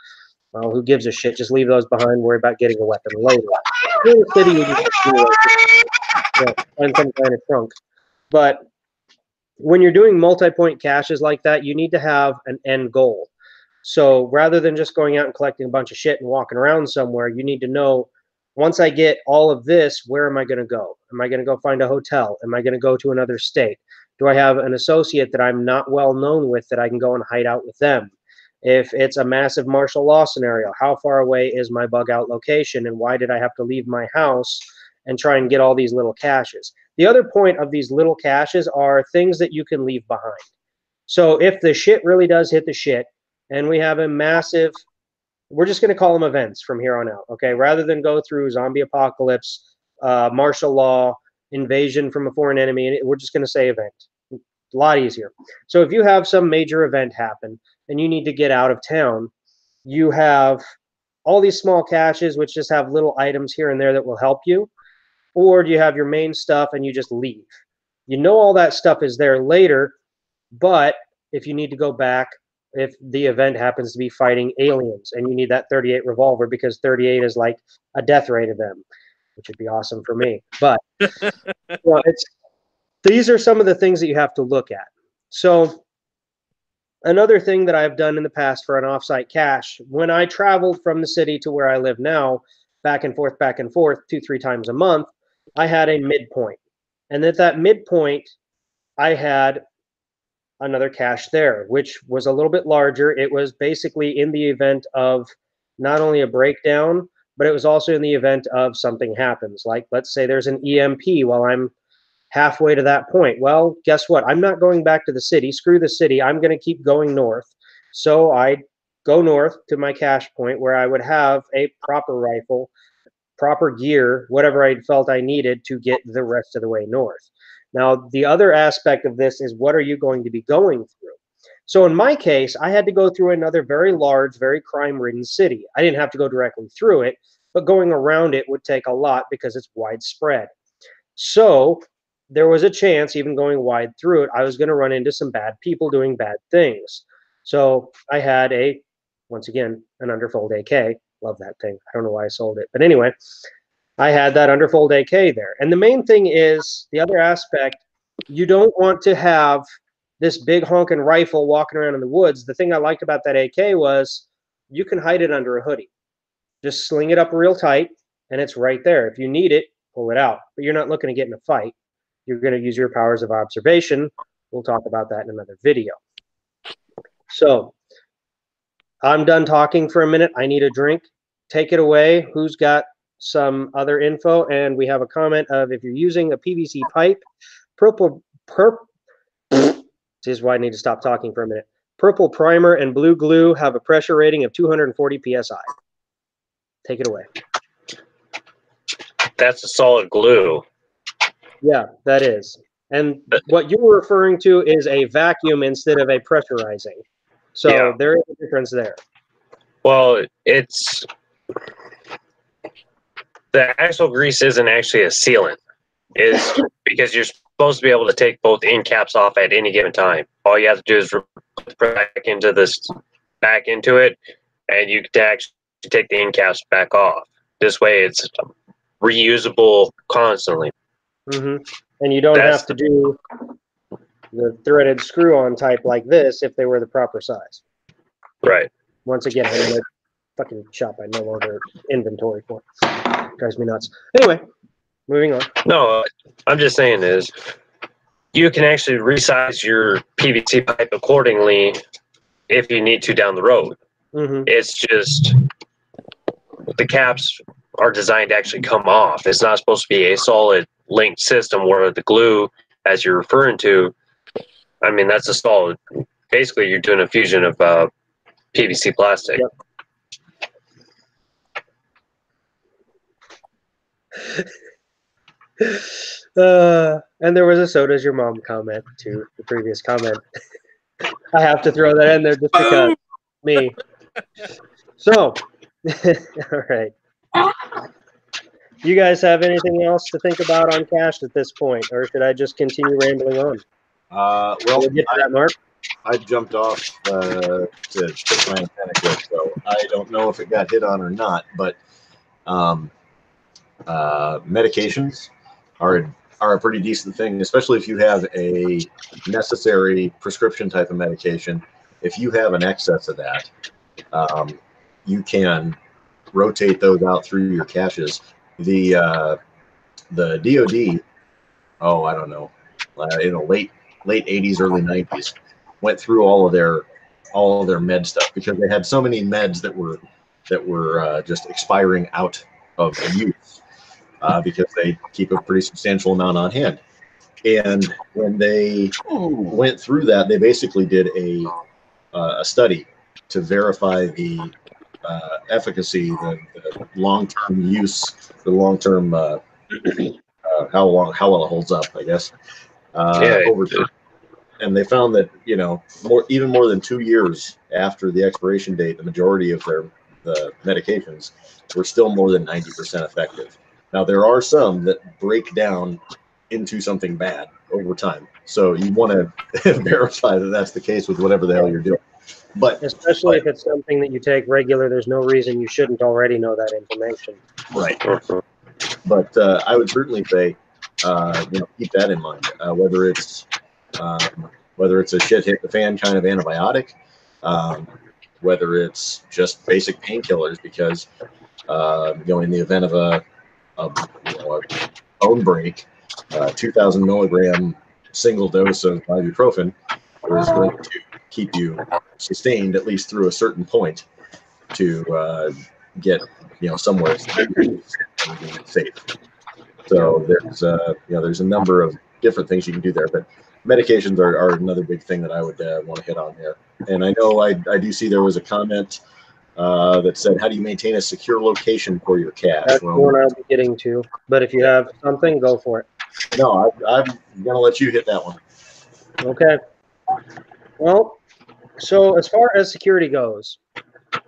Speaker 1: well, who gives a shit? Just leave those behind. Worry about getting a weapon later. In the city, you just find some kind of trunk. But when you're doing multi-point caches like that, you need to have an end goal. So rather than just going out and collecting a bunch of shit and walking around somewhere, you need to know, once I get all of this, where am I going to go? Am I going to go find a hotel? Am I going to go to another state? Do I have an associate that I'm not well known with that I can go and hide out with them? If it's a massive martial law scenario, how far away is my bug out location, and why did I have to leave my house and try and get all these little caches? The other point of these little caches are things that you can leave behind. So if the shit really does hit the shit, and we have a massive, we're just going to call them events from here on out, okay? Rather than go through zombie apocalypse, martial law, invasion from a foreign enemy, we're just going to say event. A lot easier. So if you have some major event happen and you need to get out of town, you have all these small caches which just have little items here and there that will help you. Or do you have your main stuff and you just leave? You know all that stuff is there later, but if you need to go back, if the event happens to be fighting aliens and you need that 38 revolver because 38 is like a death rate of them, which would be awesome for me. But well, these are some of the things that you have to look at. So another thing that I've done in the past for an offsite cache, when I traveled from the city to where I live now, back and forth, 2-3 times a month, I had a midpoint. And at that midpoint, I had another cache there, which was a little bit larger. It was basically in the event of not only a breakdown, but it was also in the event of something happens. Like, let's say there's an EMP while I'm halfway to that point. Well, guess what? I'm not going back to the city. Screw the city. I'm going to keep going north. So I go north to my cache point where I would have a proper rifle, proper gear, whatever I felt I needed to get the rest of the way north. Now, the other aspect of this is what are you going to be going through? So in my case, I had to go through another very large, very crime-ridden city. I didn't have to go directly through it, but going around it would take a lot because it's widespread. So there was a chance, even going wide through it, I was going to run into some bad people doing bad things. So I had once again, an underfold AK. Love that thing. I don't know why I sold it. But anyway, I had that underfold AK there. And the main thing is, the other aspect, you don't want to have this big honking rifle walking around in the woods. The thing I liked about that AK was you can hide it under a hoodie. Just sling it up real tight, and it's right there. If you need it, pull it out. But you're not looking to get in a fight. You're going to use your powers of observation. We'll talk about that in another video. So I'm done talking for a minute. I need a drink. Take it away. Who's got some other info? And we have a comment of, if you're using a PVC pipe, this is why I need to stop talking for a minute. Purple primer and blue glue have a pressure rating of 240 PSI. Take it away.
Speaker 4: That's a solid glue.
Speaker 1: Yeah, that is. And what you were referring to is a vacuum instead of a pressurizing. So yeah, there is a difference there.
Speaker 4: Well, it's the actual grease isn't actually a sealant. It's because you're supposed to be able to take both end caps off at any given time. All you have to do is put back into it, and you can actually take the end caps back off. This way, it's reusable constantly.
Speaker 1: Mm-hmm. And you don't have to do the threaded screw-on type like this if they were the proper size.
Speaker 4: Right.
Speaker 1: Once again, I'm in a fucking shop I no longer inventory for. Drives me nuts. Anyway, moving on.
Speaker 4: No, I'm just saying is you can actually resize your PVC pipe accordingly if you need to down the road.
Speaker 1: Mm-hmm.
Speaker 4: It's just the caps are designed to actually come off. It's not supposed to be a solid linked system where the glue, as you're referring to, I mean, that's a solid. Basically, you're doing a fusion of PVC plastic.
Speaker 1: Yep. And there was a "so does your mom" comment to the previous comment. I have to throw that in there just because me. So, all right. You guys have anything else to think about on cache at this point, or should I just continue rambling on?
Speaker 3: Well,
Speaker 1: we'll get to that, Mark.
Speaker 3: I jumped off to put my antenna clip, so I don't know if it got hit on or not. But medications are a pretty decent thing, especially if you have a necessary prescription type of medication. If you have an excess of that, you can rotate those out through your caches. The DoD, I don't know, in the late 80s, early 90s, went through all of their med stuff because they had so many meds that were just expiring out of use because they keep a pretty substantial amount on hand. And when they went through that, they basically did a study to verify the efficacy, the long-term use, the long-term how well it holds up, I guess. Over time. And they found that even more than 2 years after the expiration date, the majority of the medications were still more than 90% effective. Now there are some that break down into something bad over time, so you want to verify that that's the case with whatever the hell you're doing. But
Speaker 1: especially if it's something that you take regular, there's no reason you shouldn't already know that information.
Speaker 3: Right. But I would certainly say, keep that in mind. Whether it's a shit hit the fan kind of antibiotic, whether it's just basic painkillers, because in the event of a bone break, 2,000 milligram single dose of ibuprofen is going to keep you sustained at least through a certain point to get somewhere safe. So there's a number of different things you can do there, but medications are another big thing that I would want to hit on here. And I know I do see there was a comment that said, how do you maintain a secure location for your cache?
Speaker 1: That's the one I'll be getting to. But if you have something, go for it.
Speaker 3: No, I'm going to let you hit that one.
Speaker 1: Okay. Well, so as far as security goes,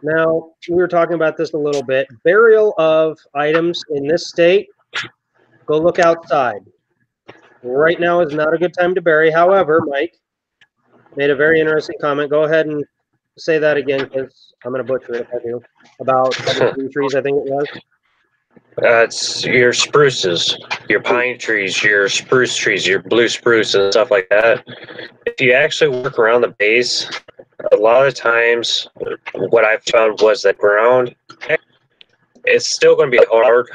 Speaker 1: now we were talking about this a little bit. Burial of items in this state, go look outside. Right now is not a good time to bury. However, Mike made a very interesting comment. Go ahead and say that again, because I'm going to butcher it if I do. About trees, I think it was.
Speaker 4: It's your spruces, your pine trees, your spruce trees, your blue spruce and stuff like that. If you actually work around the base, a lot of times what I found was that ground, it's still going to be hard.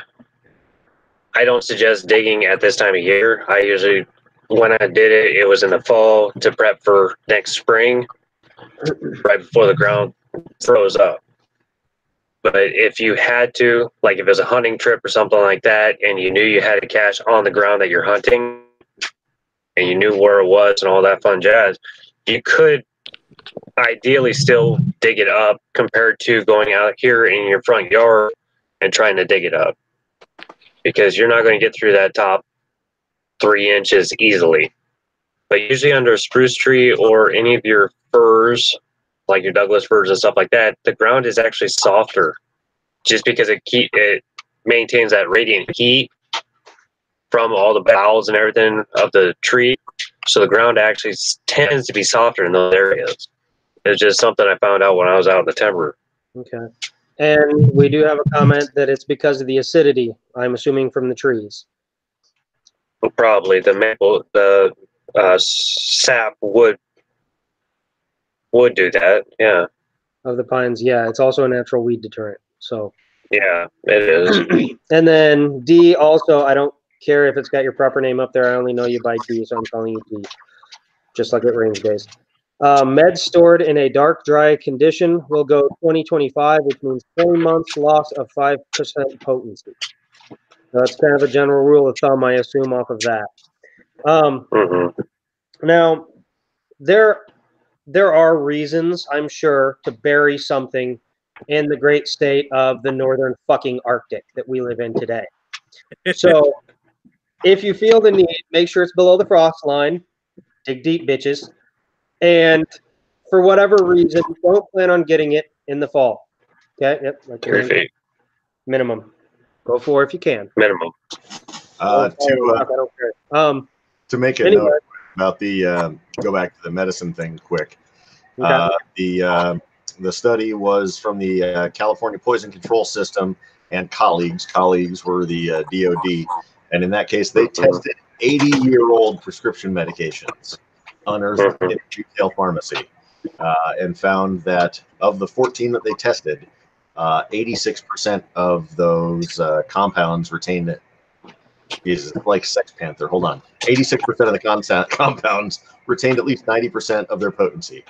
Speaker 4: I don't suggest digging at this time of year. I usually, when I did it, it was in the fall to prep for next spring, right before the ground froze up. But if you had to, like if it was a hunting trip or something like that, and you knew you had a cache on the ground that you're hunting, and you knew where it was and all that fun jazz, you could ideally still dig it up compared to going out here in your front yard and trying to dig it up. Because you're not going to get through that top 3 inches easily. But usually under a spruce tree or any of your firs, like your Douglas firs and stuff like that, the ground is actually softer just because it maintains that radiant heat from all the boughs and everything of the tree. So the ground actually tends to be softer in those areas. It's just something I found out when I was out in the timber.
Speaker 1: Okay. And we do have a comment that it's because of the acidity, I'm assuming from the trees.
Speaker 4: Probably the maple, the sap would do that, yeah.
Speaker 1: Of the pines, yeah. It's also a natural weed deterrent. So
Speaker 4: yeah, it is.
Speaker 1: And then D also, I don't care if it's got your proper name up there. I only know you by D, so I'm calling you D, just like at range days. Meds stored in a dark, dry condition will go 2025, which means 20 months loss of 5% potency. So that's kind of a general rule of thumb, I assume, off of that. Now, there are reasons, I'm sure, to bury something in the great state of the northern fucking Arctic that we live in today. So if you feel the need, make sure it's below the frost line. Dig deep, bitches. And for whatever reason, don't plan on getting it in the fall. Okay? Yep. Like
Speaker 4: 3 feet.
Speaker 1: Minimum. Go for it if you can.
Speaker 4: Minimum.
Speaker 1: I don't care.
Speaker 3: To make a note about the go back to the medicine thing quick. Okay. The study was from the California Poison Control System and colleagues. Colleagues were the DOD, and in that case, they tested 80-year-old prescription medications unearthed in a retail pharmacy, and found that of the 14 that they tested, 86% of those compounds retained it. Is like Sex Panther. Hold on. 86% of the compounds retained at least 90% of their potency,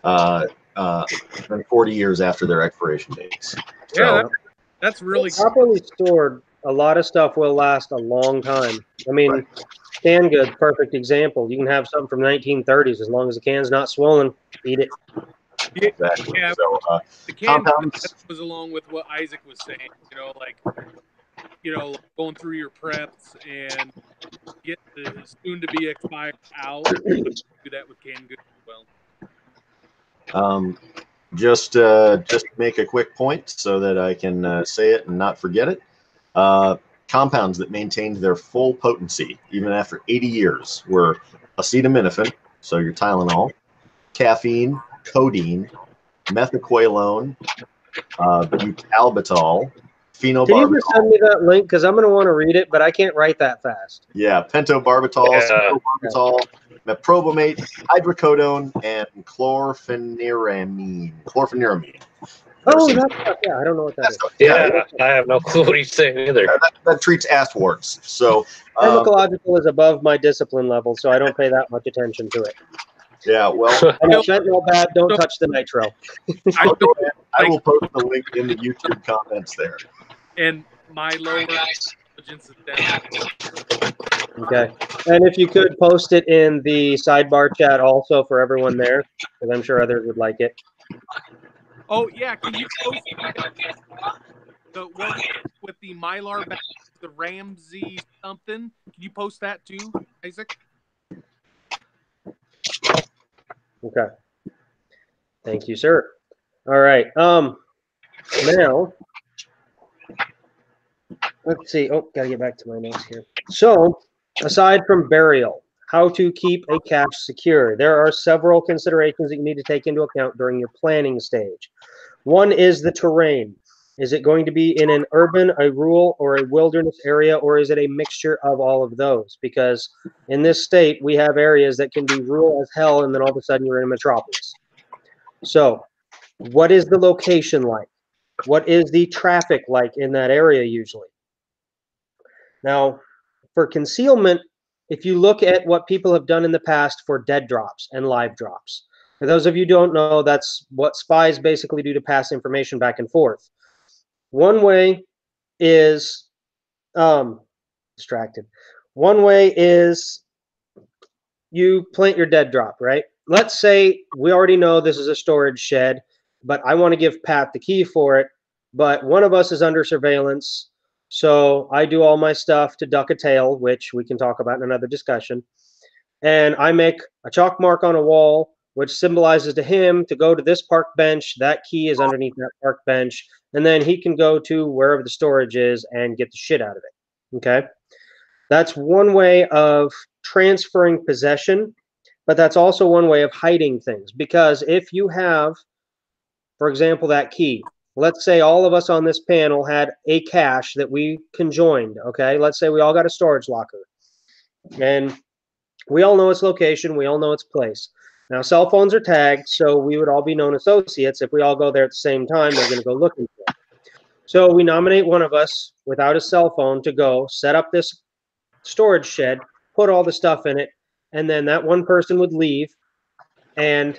Speaker 3: 40 years after their expiration dates.
Speaker 2: Yeah, that's really
Speaker 1: properly stored. A lot of stuff will last a long time. I mean, canned goods, perfect example. You can have something from 1930s as long as the can's not swollen. Eat it.
Speaker 3: Exactly.
Speaker 2: Yeah,
Speaker 3: so
Speaker 2: the can
Speaker 3: compounds
Speaker 2: was along with what Isaac was saying. Going through your preps and get the soon-to-be expired out. Do that with canned goods as well.
Speaker 3: Just make a quick point so that I can say it and not forget it. Compounds that maintained their full potency even after 80 years were acetaminophen, so your Tylenol, caffeine, codeine, methaqualone, butalbital, phenobarbital. Can you
Speaker 1: just send me that link? Because I'm going to want to read it, but I can't write that fast.
Speaker 3: Yeah, pentobarbital, cyclobarbital, meprobamate, hydrocodone, and chlorpheniramine.
Speaker 1: Oh, yeah, I don't know what that is.
Speaker 4: Yeah, I have no clue what he's saying either.
Speaker 3: That treats ass warts. So
Speaker 1: pharmacological is above my discipline level, so I don't pay that much attention to it.
Speaker 3: Yeah, well,
Speaker 1: fentanyl bad. Don't touch the nitro.
Speaker 3: I will post the link in the YouTube comments there.
Speaker 2: And my intelligence is down.
Speaker 1: Okay. And if you could post it in the sidebar chat also for everyone there, because I'm sure others would like it.
Speaker 2: Oh yeah, can you post the what with the Mylar back, the Ramsey something? Can you post that too, Isaac?
Speaker 1: Okay. Thank you, sir. All right. Now, let's see. Oh, gotta get back to my notes here. So, aside from burial, how to keep a cache secure. There are several considerations that you need to take into account during your planning stage. One is the terrain. Is it going to be in an urban, a rural, or a wilderness area, or is it a mixture of all of those? Because in this state, we have areas that can be rural as hell, and then all of a sudden you're in a metropolis. So, what is the location like? What is the traffic like in that area usually? Now, for concealment, if you look at what people have done in the past for dead drops and live drops, for those of you who don't know, that's what spies basically do to pass information back and forth. One way is distracted. One way is you plant your dead drop, right? Let's say we already know this is a storage shed, but I want to give Pat the key for it, but one of us is under surveillance. So I do all my stuff to duck a tail, which we can talk about in another discussion. And I make a chalk mark on a wall, which symbolizes to him to go to this park bench. That key is underneath that park bench. And then he can go to wherever the storage is and get the shit out of it. Okay. That's one way of transferring possession, but that's also one way of hiding things. Because if you have, for example, that key, let's say all of us on this panel had a cache that we conjoined, okay? Let's say we all got a storage locker. And we all know its location, we all know its place. Now, cell phones are tagged, so we would all be known associates. If we all go there at the same time, they're going to go looking for it. So we nominate one of us without a cell phone to go set up this storage shed, put all the stuff in it, and then that one person would leave, and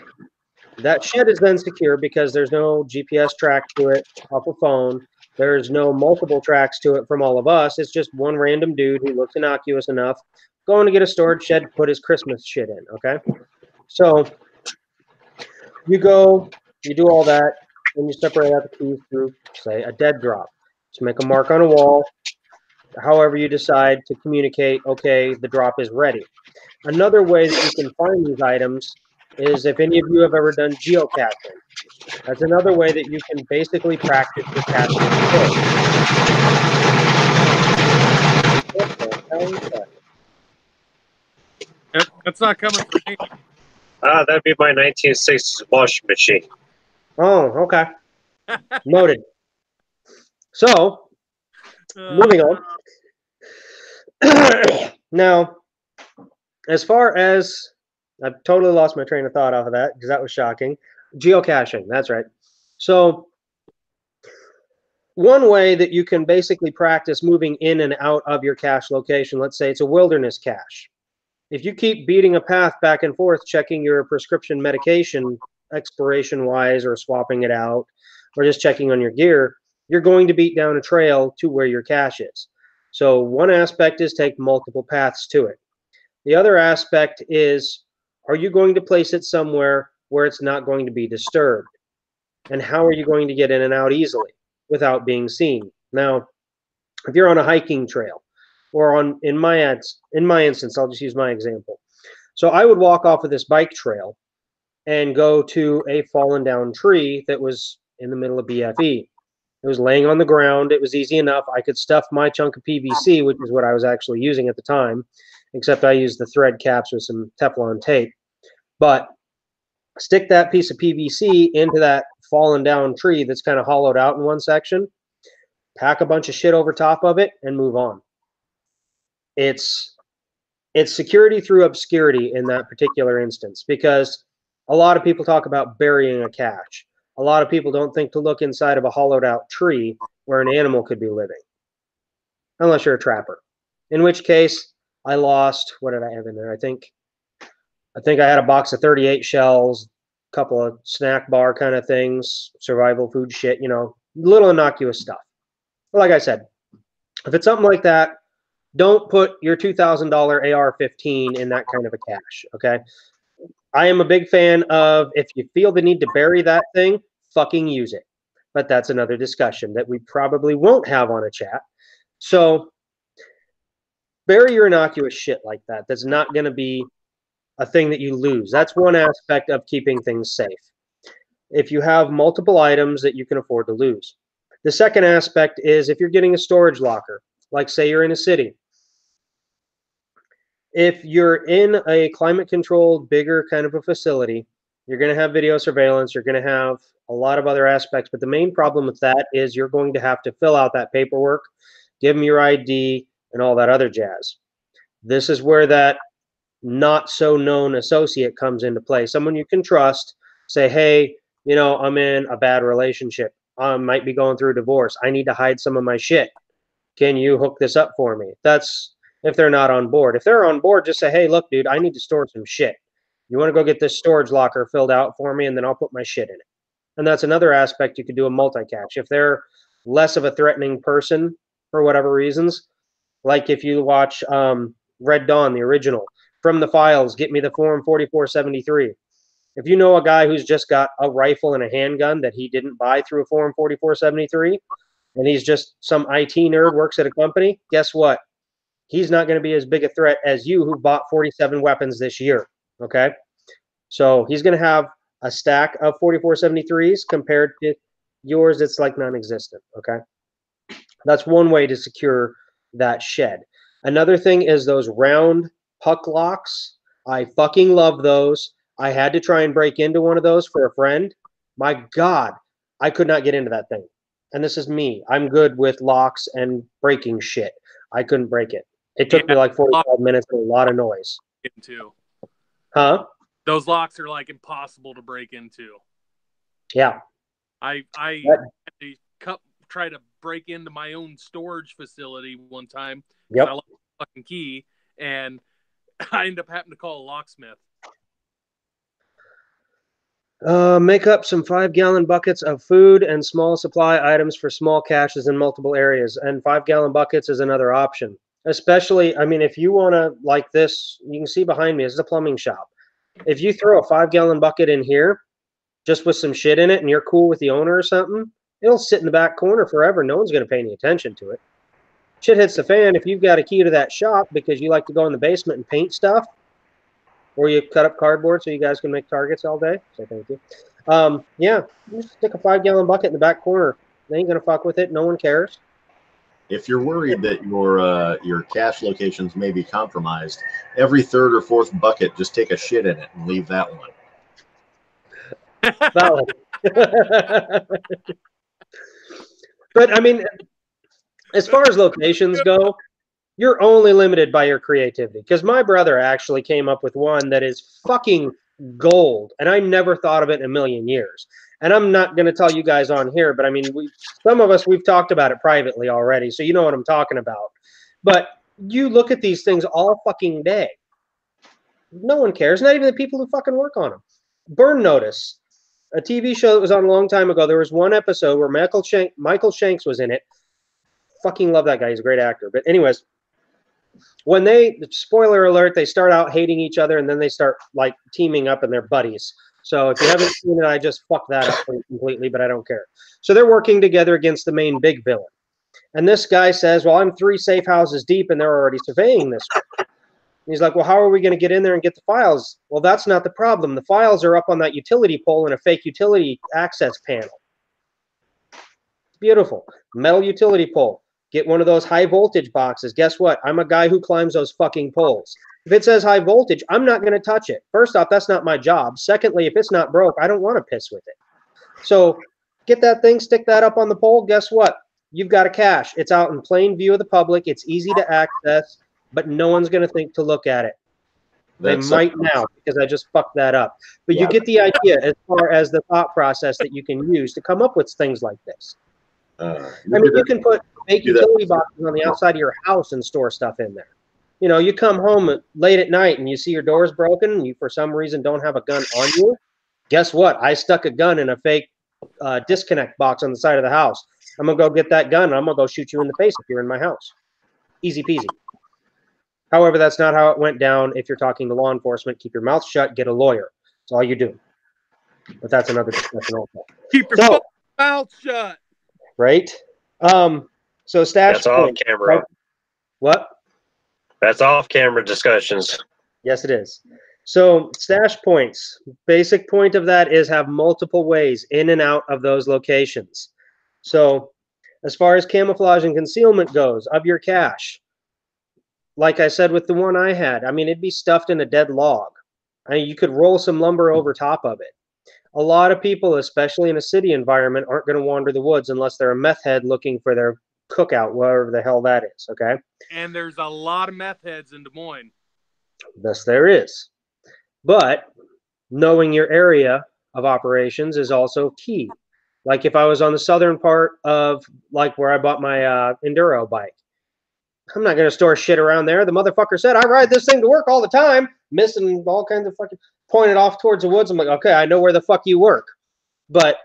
Speaker 1: that shed is then secure because there's no GPS track to it off a phone. There's no multiple tracks to it from all of us. It's just one random dude who looks innocuous enough going to get a storage shed to put his Christmas shit in, okay? So you go, you do all that, and you separate out the keys through, say, a dead drop. So make a mark on a wall, however you decide to communicate, okay, the drop is ready. Another way that you can find these items is if any of you have ever done geocaching. That's another way that you can basically practice your caching.
Speaker 2: That's not coming from me.
Speaker 4: That'd be my 1960s washing machine.
Speaker 1: Oh, okay. Noted. So, moving on. Now, as far as I've totally lost my train of thought off of that because that was shocking. Geocaching, that's right. So, one way that you can basically practice moving in and out of your cache location, let's say it's a wilderness cache. If you keep beating a path back and forth, checking your prescription medication expiration wise or swapping it out or just checking on your gear, you're going to beat down a trail to where your cache is. So one aspect is take multiple paths to it. The other aspect is, are you going to place it somewhere where it's not going to be disturbed? And how are you going to get in and out easily without being seen? Now, if you're on a hiking trail, or in my instance, I'll just use my example. So I would walk off of this bike trail and go to a fallen down tree that was in the middle of BFE. It was laying on the ground. It was easy enough. I could stuff my chunk of PVC, which is what I was actually using at the time, except I used the thread caps with some Teflon tape. But stick that piece of PVC into that fallen down tree that's kind of hollowed out in one section, pack a bunch of shit over top of it, and move on. It's security through obscurity in that particular instance, because a lot of people talk about burying a cache. A lot of people don't think to look inside of a hollowed out tree where an animal could be living, unless you're a trapper. In which case, I lost, what did I have in there? I think I had a box of 38 shells, a couple of snack bar kind of things, survival food shit, little innocuous stuff. But like I said, If it's something like that, don't put your $2,000 AR-15 in that kind of a cache, okay? I am a big fan of, if you feel the need to bury that thing, fucking use it. But that's another discussion that we probably won't have on a chat. So bury your innocuous shit like that. That's not going to be a thing that you lose. That's one aspect of keeping things safe. If you have multiple items that you can afford to lose. The second aspect is if you're getting a storage locker, like say you're in a city. If you're in a climate-controlled, bigger kind of a facility, you're going to have video surveillance. You're going to have a lot of other aspects. But the main problem with that is you're going to have to fill out that paperwork, give them your ID, and all that other jazz. This is where that not-so-known associate comes into play. Someone you can trust. Say, hey, you know, I'm in a bad relationship. I might be going through a divorce. I need to hide some of my shit. Can you hook this up for me? That's if they're not on board. If they're on board, just say, hey, look, dude, I need to store some shit. You want to go get this storage locker filled out for me, and then I'll put my shit in it. And that's another aspect. You could do a multi-cache. If they're less of a threatening person for whatever reasons, like if you watch Red Dawn, the original, from the files, get me the Form 4473. If you know a guy who's just got a rifle and a handgun that he didn't buy through a Form 4473, and he's just some IT nerd, works at a company, guess what? He's not going to be as big a threat as you who bought 47 weapons this year, okay? So he's going to have a stack of 4473s compared to yours that's like non-existent, okay? That's one way to secure that shed. Another thing is those round puck locks. I fucking love those. I had to try and break into one of those for a friend. My God, I could not get into that thing. And this is me. I'm good with locks and breaking shit. I couldn't break it. It took me like 45 minutes and a lot of noise.
Speaker 2: Into.
Speaker 1: Huh?
Speaker 2: Those locks are like impossible to break into.
Speaker 1: Yeah.
Speaker 2: I try to break into my own storage facility one time.
Speaker 1: Yep.
Speaker 2: I lost the fucking key, and I ended up having to call a locksmith.
Speaker 1: Make up some 5-gallon buckets of food and small supply items for small caches in multiple areas. And 5-gallon buckets is another option. Especially, I mean, if you want to, like this, you can see behind me, this is a plumbing shop. If you throw a 5-gallon bucket in here, just with some shit in it, and you're cool with the owner or something, it'll sit in the back corner forever. No one's going to pay any attention to it. Shit hits the fan if you've got a key to that shop because you like to go in the basement and paint stuff, or you cut up cardboard so you guys can make targets all day. So thank you. Yeah, you just stick a 5-gallon bucket in the back corner. They ain't going to fuck with it. No one cares.
Speaker 3: If you're worried that your cache locations may be compromised, every third or fourth bucket, just take a shit in it and leave that one.
Speaker 1: Valid. But I mean, as far as locations go, you're only limited by your creativity. Because my brother actually came up with one that is fucking gold, and I never thought of it in a million years. And I'm not going to tell you guys on here, but I mean, some of us, we've talked about it privately already, so you know what I'm talking about. But you look at these things all fucking day. No one cares, not even the people who fucking work on them. Burn Notice, a TV show that was on a long time ago. There was one episode where Michael Shanks was in it. Fucking love that guy. He's a great actor. But anyways, when spoiler alert, they start out hating each other, and then they start like teaming up and they're buddies. So if you haven't seen it, I just fucked that up completely, but I don't care. So they're working together against the main big villain. And this guy says, well, I'm 3 safe houses deep, and they're already surveying this one. And he's like, well, how are we going to get in there and get the files? Well, that's not the problem. The files are up on that utility pole in a fake utility access panel. Beautiful. Metal utility pole. Get one of those high voltage boxes. Guess what? I'm a guy who climbs those fucking poles. If it says high voltage, I'm not going to touch it. First off, that's not my job. Secondly, if it's not broke, I don't want to piss with it. So get that thing, stick that up on the pole. Guess what? You've got a cache. It's out in plain view of the public. It's easy to access, but no one's going to think to look at it. They might now because I just fucked that up. But you get the idea as far as the thought process that you can use to come up with things like this. I mean, you can put fake utility boxes on the outside of your house and store stuff in there. You know, you come home late at night and you see your doors broken and you, for some reason, don't have a gun on you. Guess what? I stuck a gun in a fake disconnect box on the side of the house. I'm gonna go get that gun and I'm gonna go shoot you in the face if you're in my house. Easy peasy. However, that's not how it went down. If you're talking to law enforcement, keep your mouth shut, get a lawyer. That's all you do. But that's another discussion also.
Speaker 2: Keep your mouth shut.
Speaker 1: Right? So stash
Speaker 4: That's off camera.
Speaker 1: Right? What?
Speaker 4: That's off camera discussions.
Speaker 1: Yes, it is. So stash points. Basic point of that is have multiple ways in and out of those locations. So as far as camouflage and concealment goes of your cache, like I said with the one I had, I mean, it'd be stuffed in a dead log. I mean, you could roll some lumber over top of it. A lot of people, especially in a city environment, aren't going to wander the woods unless they're a meth head looking for their cookout, wherever the hell that is, okay?
Speaker 2: And there's a lot of meth heads in Des Moines.
Speaker 1: Yes, there is. But knowing your area of operations is also key. Like if I was on the southern part of like where I bought my Enduro bike, I'm not going to store shit around there. The motherfucker said, I ride this thing to work all the time, missing all kinds of fucking, pointed off towards the woods. I'm like, okay, I know where the fuck you work. But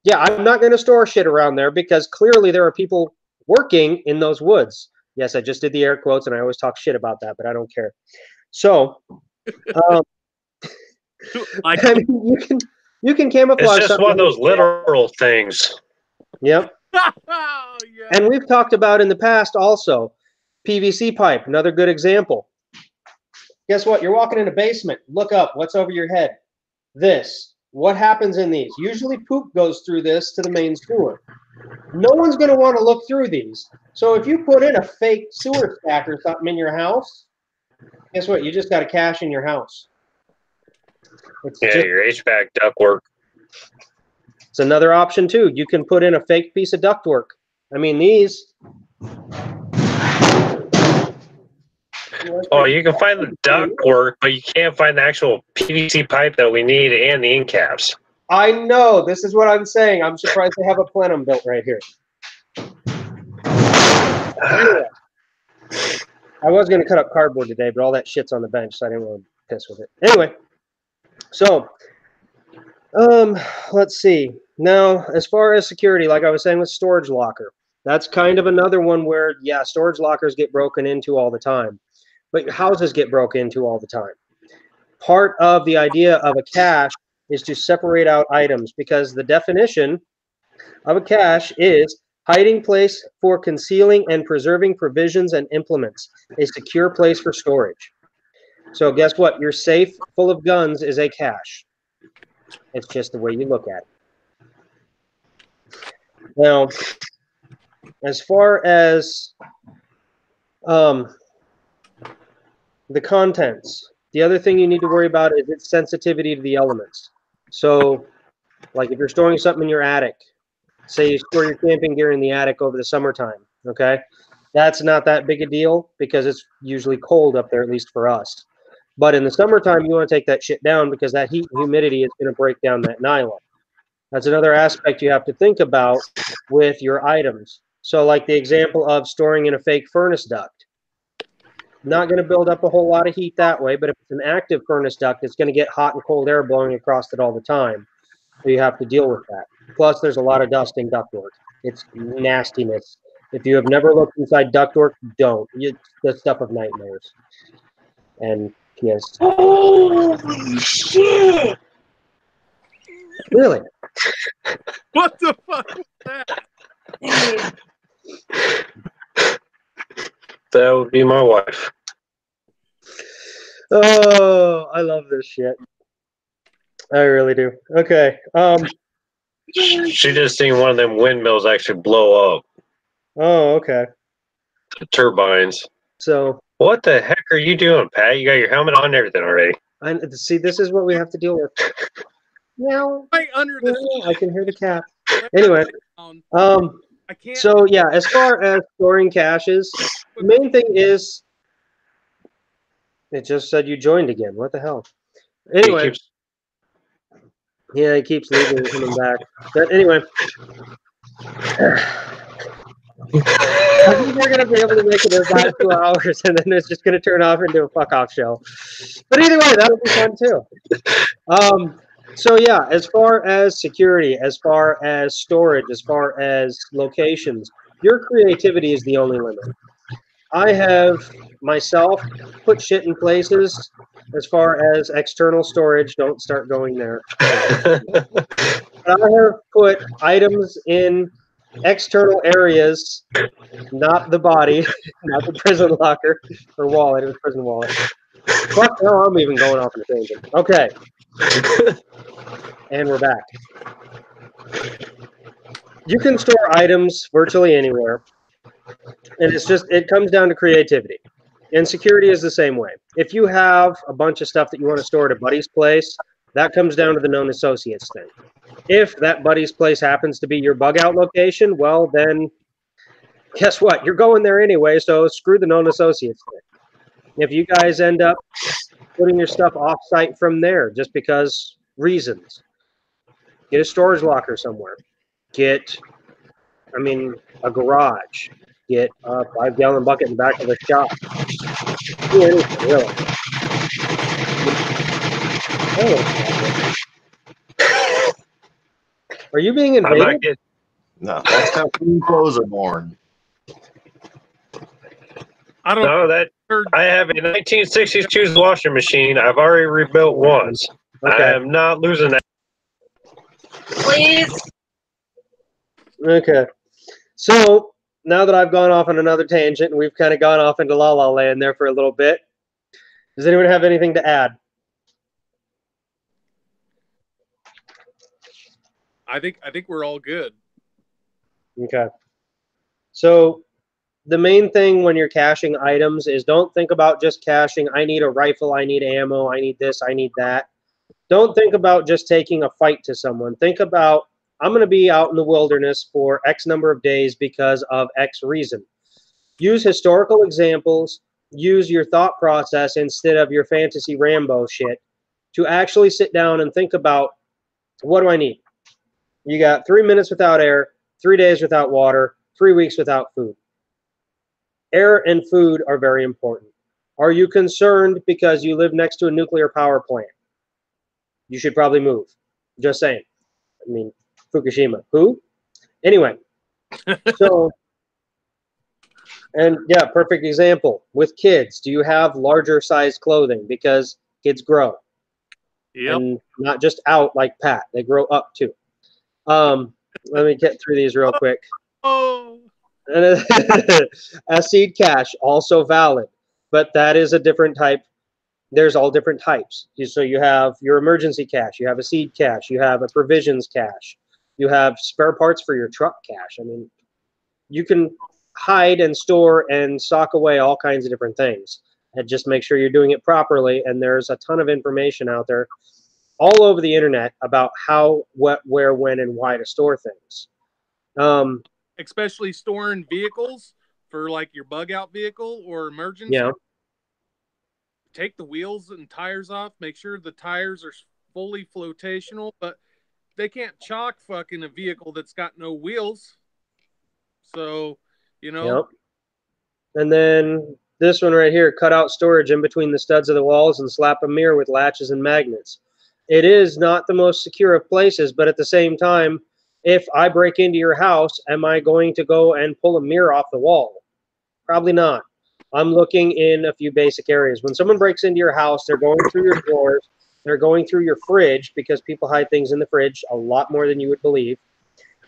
Speaker 1: yeah, I'm not going to store shit around there because clearly there are people working in those woods. Yes, I just did the air quotes and I always talk shit about that, but I don't care. So, I mean, you can camouflage.
Speaker 4: It's just one of those literal things.
Speaker 1: Yep.
Speaker 2: Oh, yeah.
Speaker 1: And we've talked about in the past also PVC pipe, another good example. Guess what? You're walking in a basement. Look up. What's over your head? This. What happens in these? Usually poop goes through this to the main sewer. No one's going to want to look through these. So if you put in a fake sewer stack or something in your house, guess what? You just got a cache in your house.
Speaker 4: Your HVAC ductwork.
Speaker 1: It's another option too. You can put in a fake piece of ductwork. I mean, these.
Speaker 4: Oh, you can find the ductwork, but you can't find the actual PVC pipe that we need and the end caps.
Speaker 1: I know. This is what I'm saying. I'm surprised they have a plenum built right here. Anyway, I was going to cut up cardboard today, but all that shit's on the bench, so I didn't want to piss with it. Anyway, so let's see. Now, as far as security, like I was saying with storage locker, that's kind of another one where, yeah, storage lockers get broken into all the time, but houses get broken into all the time. Part of the idea of a cache is to separate out items because the definition of a cache is hiding place for concealing and preserving provisions and implements, a secure place for storage. So guess what? Your safe full of guns is a cache. It's just the way you look at it. Now, as far as the contents, the other thing you need to worry about is its sensitivity to the elements. So, like if you're storing something in your attic, say you store your camping gear in the attic over the summertime, okay? That's not that big a deal because it's usually cold up there, at least for us. But in the summertime, you want to take that shit down because that heat and humidity is going to break down that nylon. That's another aspect you have to think about with your items. So like the example of storing in a fake furnace duct. Not going to build up a whole lot of heat that way, but if it's an active furnace duct, it's going to get hot and cold air blowing across it all the time. So you have to deal with that. Plus, there's a lot of dust in ductwork. It's nastiness. If you have never looked inside ductwork, don't. It's the stuff of nightmares. And yes.
Speaker 4: Holy shit!
Speaker 1: Really?
Speaker 2: What the fuck was that?
Speaker 4: That would be my wife.
Speaker 1: Oh, I love this shit. I really do. Okay.
Speaker 4: She just seen one of them windmills actually blow up.
Speaker 1: Oh, okay.
Speaker 4: The turbines.
Speaker 1: So.
Speaker 4: What the heck are you doing, Pat? You got your helmet on and everything already.
Speaker 1: See, this is what we have to deal with. Now,
Speaker 2: right under the
Speaker 1: I can hear the cat. Anyway,
Speaker 2: I can't.
Speaker 1: So yeah, as far as storing caches, the main thing is it just said you joined again. What the hell? Anyway, he keeps leaving and coming back. But anyway, I think we're gonna be able to make it about 2 hours, and then it's just gonna turn off into a fuck off show. But either way, that'll be fun too. So yeah, as far as security, as far as storage, as far as locations, your creativity is the only limit. I have myself put shit in places. As far as external storage, don't start going there. But I have put items in external areas, not the body, not the prison locker or wallet. It was prison wallet. Fuck no, I'm even going off on a tangent. Okay. And we're back. You can store items virtually anywhere. And it comes down to creativity. And security is the same way. If you have a bunch of stuff that you want to store at a buddy's place, that comes down to the known associates thing. If that buddy's place happens to be your bug out location, well, then guess what? You're going there anyway, so screw the known associates thing. If you guys end up putting your stuff off-site from there, just because reasons, get a storage locker somewhere. Get, a garage. Get a 5-gallon bucket in the back of the shop. Do anything, really. Oh. Are you being invaded?
Speaker 3: No, that's how clean clothes are born.
Speaker 2: I don't
Speaker 4: No, that I have a 1962 washing machine. I've already rebuilt once.
Speaker 1: Okay.
Speaker 4: I am not losing that.
Speaker 5: Please.
Speaker 1: Okay. So now that I've gone off on another tangent and we've kind of gone off into la la land there for a little bit, does anyone have anything to add?
Speaker 2: I think we're all good.
Speaker 1: Okay. So the main thing when you're caching items is don't think about just caching, I need a rifle, I need ammo, I need this, I need that. Don't think about just taking a fight to someone. Think about, I'm going to be out in the wilderness for X number of days because of X reason. Use historical examples. Use your thought process instead of your fantasy Rambo shit to actually sit down and think about, what do I need? You got 3 minutes without air, 3 days without water, 3 weeks without food. Air and food are very important. Are you concerned because you live next to a nuclear power plant? You should probably move. Just saying. Fukushima. Who? Anyway. So, and yeah, perfect example. With kids, do you have larger size clothing? Because kids grow.
Speaker 2: Yep.
Speaker 1: And not just out like Pat. They grow up too. Let me get through these real quick.
Speaker 2: Oh.
Speaker 1: A seed cache, also valid. But that is a different type. There's all different types. So you have your emergency cache. You have a seed cache. You have a provisions cache. You have spare parts for your truck cache. You can hide and store and sock away all kinds of different things. And just make sure you're doing it properly. And there's a ton of information out there all over the internet about how, what, where, when, and why to store things.
Speaker 2: Especially storing vehicles for like your bug out vehicle or emergency.
Speaker 1: Yeah.
Speaker 2: Take the wheels and tires off. Make sure the tires are fully flotational, but they can't chalk fucking a vehicle that's got no wheels. So,
Speaker 1: Yep. And then this one right here, cut out storage in between the studs of the walls and slap a mirror with latches and magnets. It is not the most secure of places, but at the same time, if I break into your house, am I going to go and pull a mirror off the wall? Probably not. I'm looking in a few basic areas. When someone breaks into your house, they're going through your drawers, they're going through your fridge, because people hide things in the fridge a lot more than you would believe.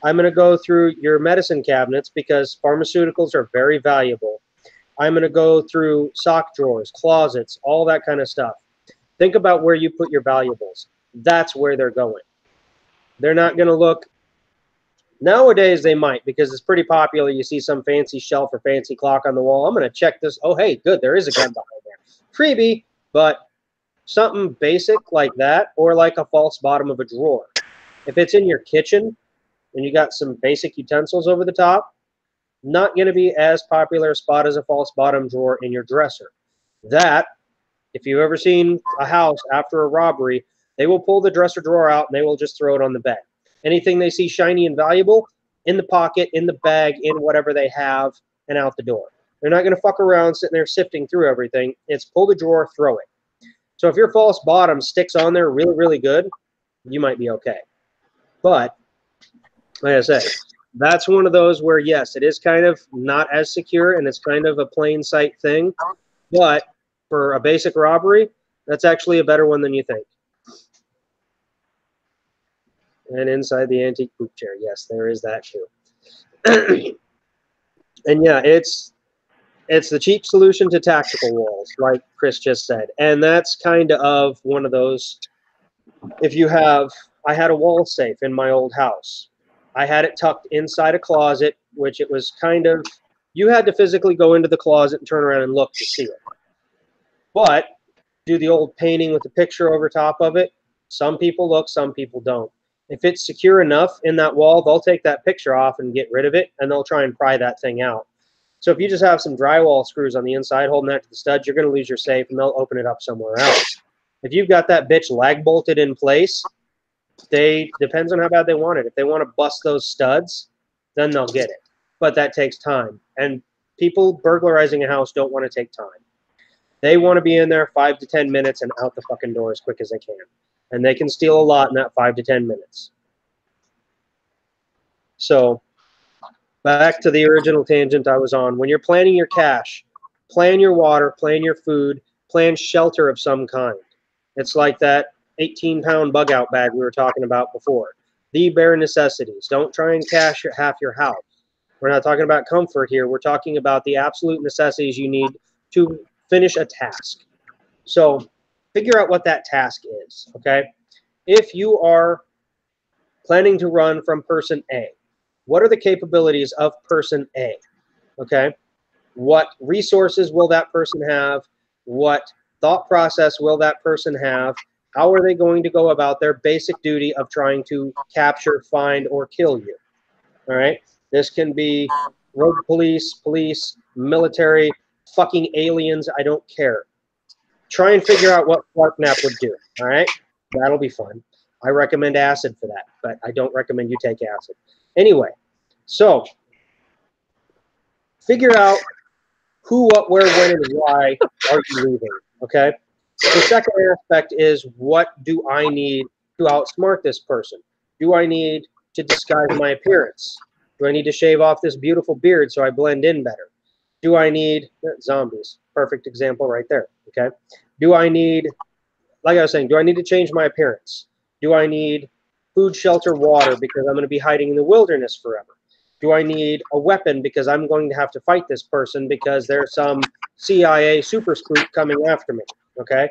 Speaker 1: I'm going to go through your medicine cabinets because pharmaceuticals are very valuable. I'm going to go through sock drawers, closets, all that kind of stuff. Think about where you put your valuables. That's where they're going. They're not going to look. Nowadays, they might, because it's pretty popular. You see some fancy shelf or fancy clock on the wall. I'm going to check this. Oh, hey, good. There is a gun behind there. Freebie. But something basic like that, or like a false bottom of a drawer. If it's in your kitchen and you got some basic utensils over the top, not going to be as popular a spot as a false bottom drawer in your dresser. That, if you've ever seen a house after a robbery, they will pull the dresser drawer out and they will just throw it on the bed. Anything they see shiny and valuable, in the pocket, in the bag, in whatever they have, and out the door. They're not going to fuck around sitting there sifting through everything. It's pull the drawer, throw it. So if your false bottom sticks on there really, really good, you might be okay. But like I said, that's one of those where, yes, it is kind of not as secure and it's kind of a plain sight thing. But for a basic robbery, that's actually a better one than you think. And inside the antique poop chair, yes, there is that too. And yeah, it's the cheap solution to tactical walls, like Chris just said. And that's kind of one of those, if you have, I had a wall safe in my old house. I had it tucked inside a closet, which it was kind of, you had to physically go into the closet and turn around and look to see it. But do the old painting with the picture over top of it. Some people look, some people don't. If it's secure enough in that wall, they'll take that picture off and get rid of it, and they'll try and pry that thing out. So if you just have some drywall screws on the inside holding that to the studs, you're going to lose your safe, and they'll open it up somewhere else. If you've got that bitch lag bolted in place, depends on how bad they want it. If they want to bust those studs, then they'll get it. But that takes time. And people burglarizing a house don't want to take time. They want to be in there 5 to 10 minutes and out the fucking door as quick as they can. And they can steal a lot in that 5 to 10 minutes. So back to the original tangent I was on. When you're planning your cache, plan your water, plan your food, plan shelter of some kind. It's like that 18-pound bug out bag we were talking about before. The bare necessities. Don't try and cache half your house. We're not talking about comfort here. We're talking about the absolute necessities you need to finish a task. So figure out what that task is, okay? If you are planning to run from person A, what are the capabilities of person A, okay? What resources will that person have? What thought process will that person have? How are they going to go about their basic duty of trying to capture, find, or kill you? All right? This can be rogue police, military, fucking aliens. I don't care. Try and figure out what Clarknap would do. All right? That'll be fun. I recommend acid for that, but I don't recommend you take acid. Anyway, so figure out who, what, where, when, and why are you leaving, okay? The second aspect is, what do I need to outsmart this person? Do I need to disguise my appearance? Do I need to shave off this beautiful beard so I blend in better? Do I need zombies? Perfect example right there, okay? Do I need, like I was saying, do I need to change my appearance? Do I need food, shelter, water because I'm going to be hiding in the wilderness forever? Do I need a weapon because I'm going to have to fight this person because there's some CIA super spook coming after me, okay?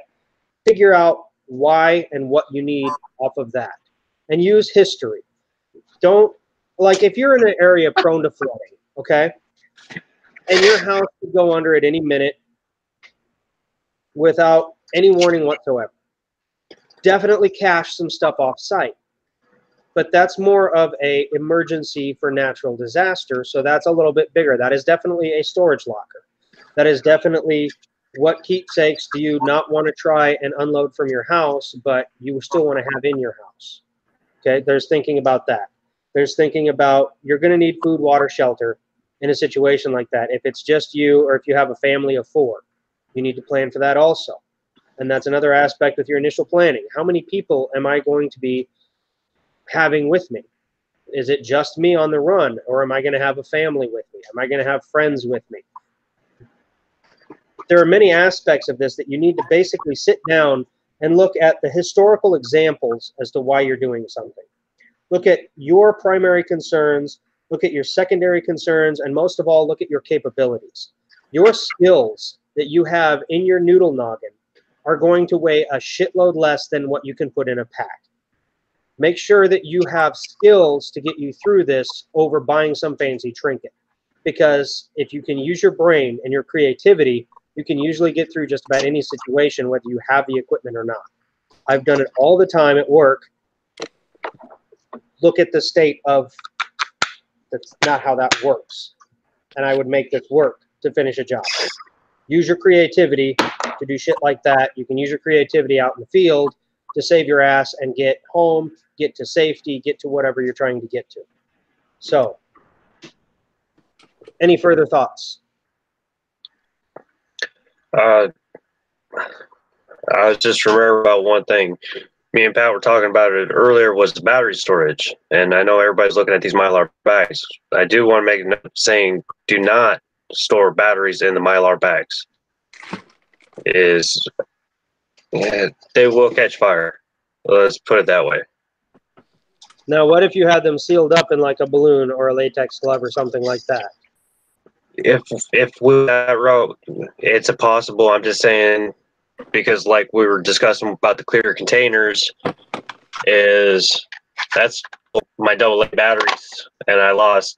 Speaker 1: Figure out why and what you need off of that. And use history. Don't, like if you're in an area prone to flooding, okay? And your house could go under at any minute without any warning whatsoever. Definitely cache some stuff off site. But that's more of a emergency for natural disaster, so that's a little bit bigger. That is definitely a storage locker. That is definitely what keepsakes do you not want to try and unload from your house, but you still want to have in your house. Okay, there's thinking about that. There's thinking about you're going to need food, water, shelter in a situation like that. If it's just you or if you have a family of 4, you need to plan for that also. And that's another aspect with your initial planning. How many people am I going to be having with me? Is it just me on the run, or am I going to have a family with me? Am I going to have friends with me? There are many aspects of this that you need to basically sit down and look at the historical examples as to why you're doing something. Look at your primary concerns, look at your secondary concerns, and most of all, look at your capabilities. Your skills that you have in your noodle noggin are going to weigh a shitload less than what you can put in a pack. Make sure that you have skills to get you through this over buying some fancy trinket. Because if you can use your brain and your creativity, you can usually get through just about any situation, whether you have the equipment or not. I've done it all the time at work. Look at the state of, that's not how that works. And I would make this work to finish a job. Use your creativity to do shit like that. You can use your creativity out in the field to save your ass and get home, get to safety, get to whatever you're trying to get to. So, any further thoughts?
Speaker 4: I was just remember about one thing. me and Pat were talking about it earlier was battery storage. And I know everybody's looking at these Mylar bags. I do want to make a note saying do not store batteries in the Mylar bags. They will catch fire. Let's put it that way.
Speaker 1: Now, what if you had them sealed up in like a balloon or a latex glove or something like that?
Speaker 4: If we that route, it's a possible. I'm just saying because like we were discussing about the clear containers, that's my AA batteries, and I lost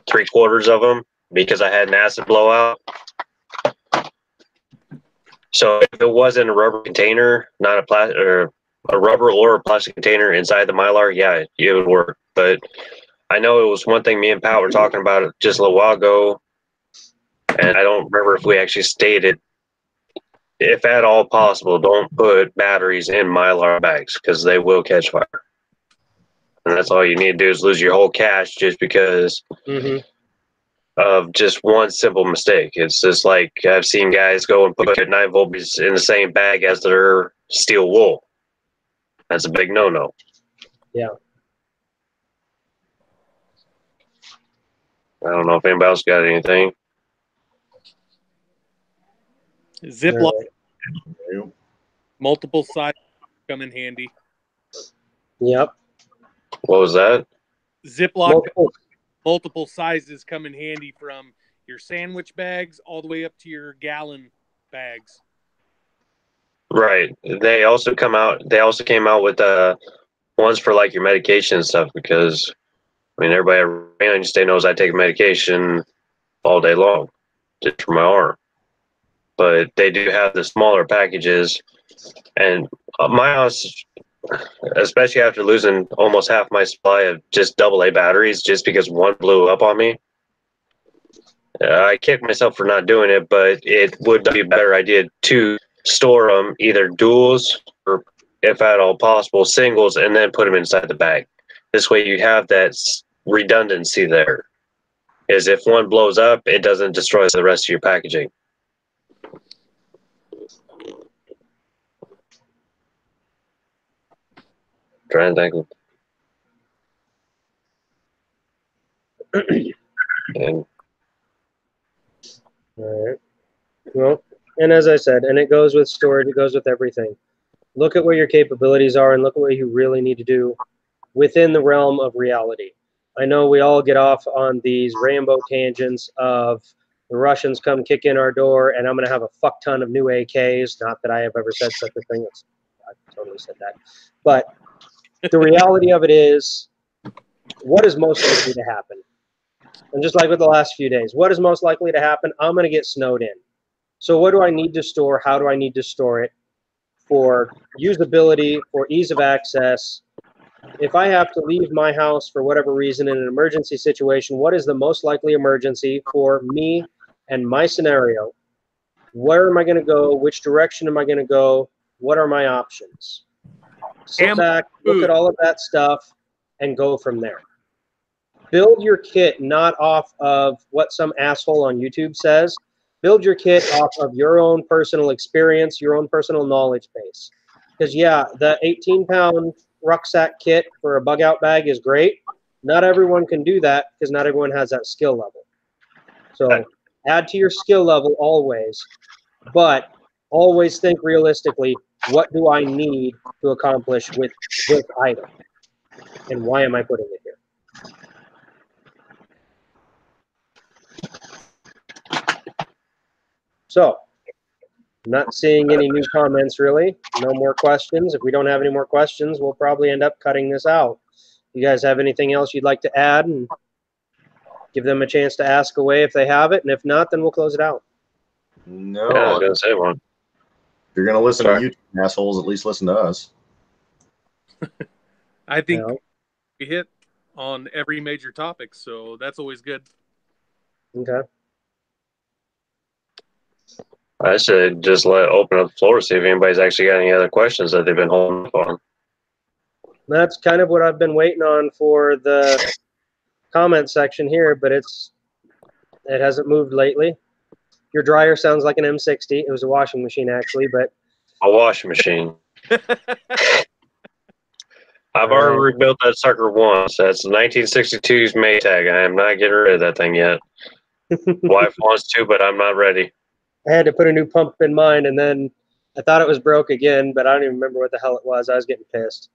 Speaker 4: 3/4 of them because I had an acid blowout. So if it wasn't a rubber container, not a plastic or a rubber or a plastic container inside the Mylar, yeah, it would work. But I know it was one thing me and Pat were talking about it just a little while ago, and I don't remember if we actually stated, if at all possible, don't put batteries in Mylar bags because they will catch fire. And that's all you need to do is lose your whole cache just because of just one simple mistake. It's just like I've seen guys go and put 9-volt in the same bag as their steel wool. That's a big no-no.
Speaker 1: Yeah.
Speaker 4: I don't know if anybody else got anything.
Speaker 2: Ziploc,
Speaker 3: Yep.
Speaker 2: multiple sizes come in handy.
Speaker 1: Yep.
Speaker 4: What was that?
Speaker 2: Ziploc, multiple sizes come in handy from your sandwich bags all the way up to your gallon bags.
Speaker 4: Right. They also came out with ones for like your medication and stuff because I mean everybody around the state knows I take medication all day long just for my arm. But they do have the smaller packages, and my house, especially after losing almost half my supply of just AA batteries just because one blew up on me. I kicked myself for not doing it, but it would be a better idea to store them either duals or, if at all possible, singles, and then put them inside the bag. This way you have that redundancy there. Is if one blows up, it doesn't destroy the rest of your packaging. Trying to think. And
Speaker 1: All right. Well, and as I said, and it goes with storage, it goes with everything. Look at what your capabilities are and look at what you really need to do within the realm of reality. I know we all get off on these rainbow tangents of the Russians come kick in our door and I'm going to have a fuck ton of new AKs. Not that I have ever said such a thing. I totally said that. But the reality of it is, what is most likely to happen? And just like with the last few days, what is most likely to happen? I'm going to get snowed in. So what do I need to store? How do I need to store it? For usability, for ease of access. If I have to leave my house for whatever reason in an emergency situation, what is the most likely emergency for me and my scenario? Where am I going to go? Which direction am I going to go? What are my options? Sit back, look at all of that stuff, and go from there. Build your kit not off of what some asshole on YouTube says. Build your kit off of your own personal experience, your own personal knowledge base. Because, yeah, the 18-pound rucksack kit for a bug-out bag is great. Not everyone can do that because not everyone has that skill level. So add to your skill level always, but always think realistically, what do I need to accomplish with this item? And why am I putting it here? So, I'm not seeing any new comments really. No more questions. If we don't have any more questions, we'll probably end up cutting this out. You guys have anything else you'd like to add? And give them a chance to ask away if they have it. And if not, then we'll close it out.
Speaker 3: No,
Speaker 4: yeah, I was gonna say one.
Speaker 3: if you're gonna listen to YouTube assholes, at least listen to us.
Speaker 2: I think we hit on every major topic, so that's always good.
Speaker 1: Okay.
Speaker 4: I should just open up the floor to see if anybody's actually got any other questions that they've been holding up on.
Speaker 1: That's kind of what I've been waiting on for the comment section here, but it hasn't moved lately. Your dryer sounds like an M60. It was a washing machine, actually, but
Speaker 4: A washing machine. I've already rebuilt that sucker once. That's the 1962's Maytag. I am not getting rid of that thing yet. Wife wants to, but I'm not ready.
Speaker 1: I had to put a new pump in mine, and then I thought it was broke again, but I don't even remember what the hell it was. I was getting pissed.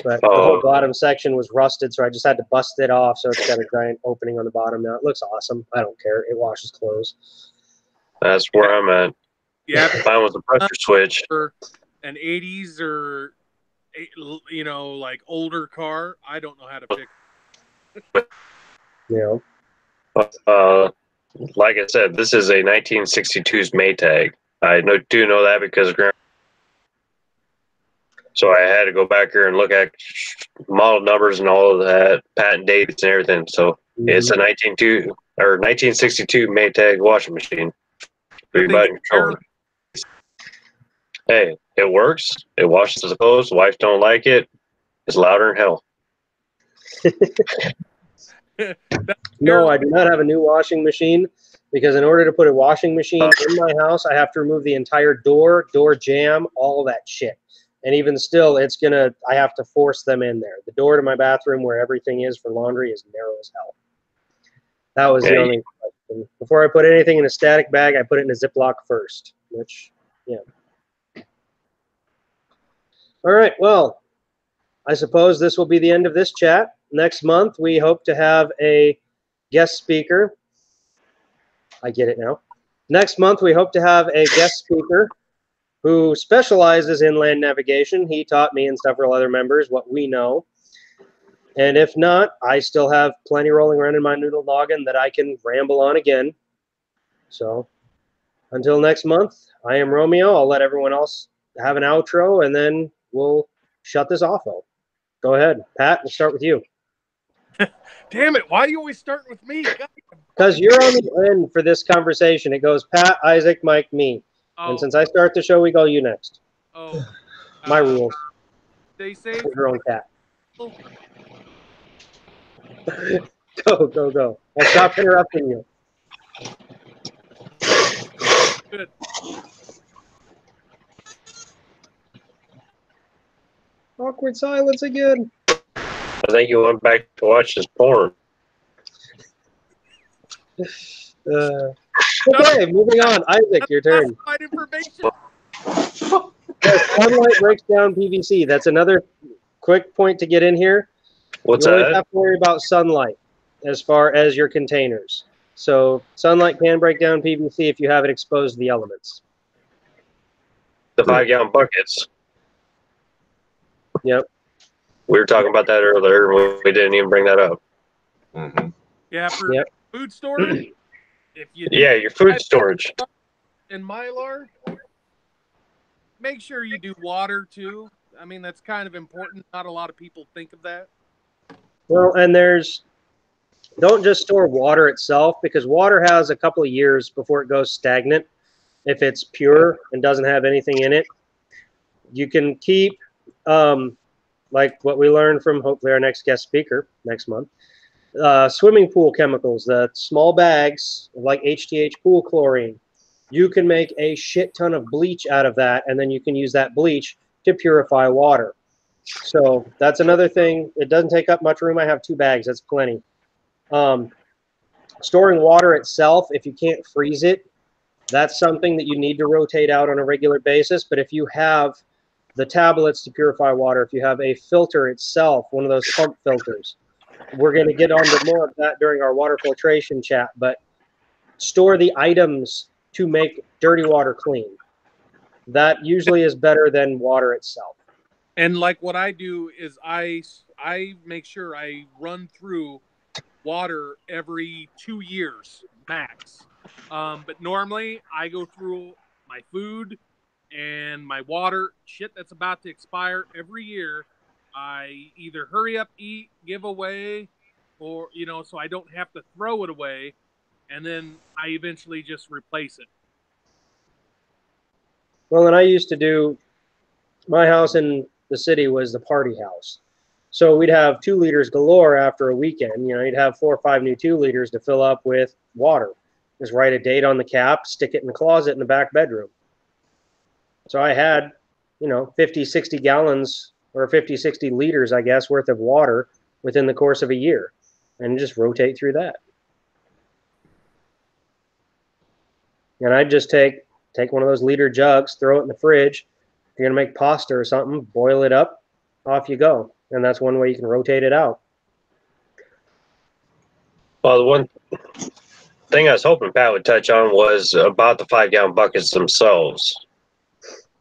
Speaker 1: But the whole bottom section was rusted, so I just had to bust it off, so it's got a giant opening on the bottom now. It looks awesome. I don't care. It washes clothes.
Speaker 4: That's where I'm at.
Speaker 2: Yeah,
Speaker 4: mine was a pressure switch.
Speaker 2: For an 80s or, you know, like older car, I don't know how to fix.
Speaker 1: Yeah.
Speaker 4: Like I said, this is a 1962's Maytag. I do know that because so I had to go back here and look at model numbers and all of that, patent dates and everything. So it's a 1962 Maytag washing machine. Hey, it works. It washes the clothes. Wife don't like it. It's louder than hell.
Speaker 1: No, I do not have a new washing machine because in order to put a washing machine in my house, I have to remove the entire door jamb, all that shit. And even still, I have to force them in there. The door to my bathroom where everything is for laundry is narrow as hell. That was the only question. Before I put anything in a static bag, I put it in a Ziploc first, which, yeah. All right, well, I suppose this will be the end of this chat. Next month, we hope to have a guest speaker. I get it now. Next month, we hope to have a guest speaker who specializes in land navigation. He taught me and several other members what we know. And if not, I still have plenty rolling around in my noodle noggin that I can ramble on again. So until next month, I am Romeo. I'll let everyone else have an outro, and then we'll shut this off. Go ahead. Pat, we'll start with you.
Speaker 2: Damn it. Why are you always starting with me?
Speaker 1: Because you're on the end for this conversation. It goes Pat, Isaac, Mike, me. And since I start the show, we go you next.
Speaker 2: Oh.
Speaker 1: My rules.
Speaker 2: They say
Speaker 1: your own cat. Go. I'll stop interrupting you.
Speaker 2: Good.
Speaker 1: Awkward silence again.
Speaker 4: I think you went back to watch this porn.
Speaker 1: Okay, moving on. Isaac, your turn.
Speaker 2: Information.
Speaker 1: Sunlight breaks down PVC. That's another quick point to get in here.
Speaker 4: What's
Speaker 1: you
Speaker 4: that?
Speaker 1: always have to worry about sunlight as far as your containers. So sunlight can break down PVC if you have it exposed to the elements.
Speaker 4: The 5-gallon buckets.
Speaker 1: Yep.
Speaker 4: We were talking about that earlier. We didn't even bring that up.
Speaker 3: Mm-hmm.
Speaker 2: Yeah, for food storage. If you
Speaker 4: your food storage.
Speaker 2: In Mylar, make sure you do water too. I mean, that's kind of important. Not a lot of people think of that.
Speaker 1: Well, and don't just store water itself, because water has a couple of years before it goes stagnant. If it's pure and doesn't have anything in it, you can keep, like what we learned from hopefully our next guest speaker next month, swimming pool chemicals, the small bags like HTH pool chlorine. You can make a shit ton of bleach out of that, and then you can use that bleach to purify water. So that's another thing. It doesn't take up much room. I have 2 bags. That's plenty. Storing water itself, if you can't freeze it, that's something that you need to rotate out on a regular basis. But if you have the tablets to purify water, if you have a filter itself, one of those pump filters, we're going to get onto more of that during our water filtration chat. But store the items to make dirty water clean. That usually is better than water itself.
Speaker 2: And like what I do is I make sure I run through water every 2 years max. But normally I go through my food and my water, shit that's about to expire every year. I either hurry up, eat, give away, or, so I don't have to throw it away. And then I eventually just replace it.
Speaker 1: Well, and I used to do, my house in the city was the party house. So we'd have 2 liters galore after a weekend. You'd have 4 or 5 new 2 liters to fill up with water. Just write a date on the cap, stick it in the closet in the back bedroom. So I had 50, 60 gallons or 50, 60 liters, I guess, worth of water within the course of a year, and just rotate through that. And I'd just take one of those liter jugs, throw it in the fridge. If you're going to make pasta or something, boil it up, off you go. And that's one way you can rotate it out.
Speaker 4: Well, the one thing I was hoping Pat would touch on was about the 5-gallon buckets themselves.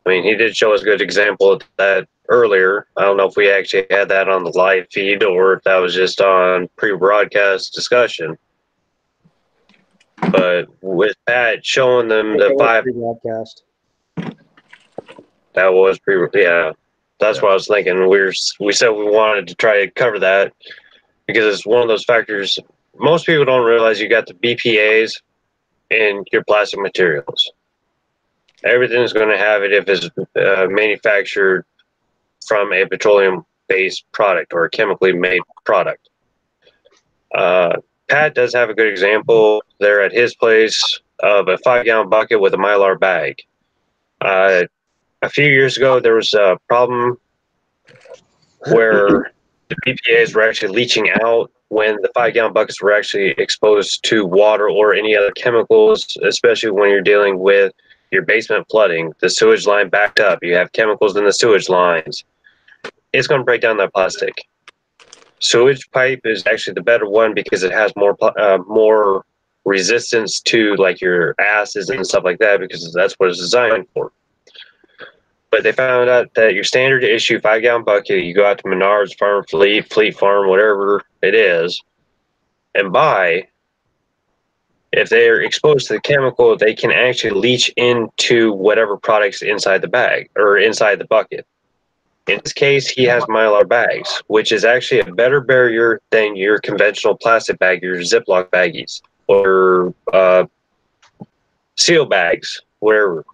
Speaker 4: I mean, he did show us a good example of that earlier. I don't know if we actually had that on the live feed or if that was just on pre-broadcast discussion. But with Pat showing them the 5,
Speaker 1: broadcast.
Speaker 4: that was that's what I was thinking. We said we wanted to try to cover that because it's one of those factors. Most people don't realize you got the BPAs in your plastic materials. Everything's going to have it if it's manufactured from a petroleum-based product or a chemically made product. Pat does have a good example there at his place of a 5-gallon bucket with a Mylar bag. A few years ago, there was a problem where the BPAs were actually leaching out when the 5-gallon buckets were actually exposed to water or any other chemicals, especially when you're dealing with your basement flooding, the sewage line backed up, you have chemicals in the sewage lines. It's going to break down that plastic. Sewage pipe is actually the better one because it has more resistance to like your acids and stuff like that because that's what it's designed for. But they found out that your standard issue 5-gallon bucket, you go out to Menards, Farm Fleet Farm, whatever it is, and buy. If they're exposed to the chemical, they can actually leach into whatever products inside the bag or inside the bucket. In this case, he has Mylar bags, which is actually a better barrier than your conventional plastic bag, your Ziploc baggies, or seal bags, whatever.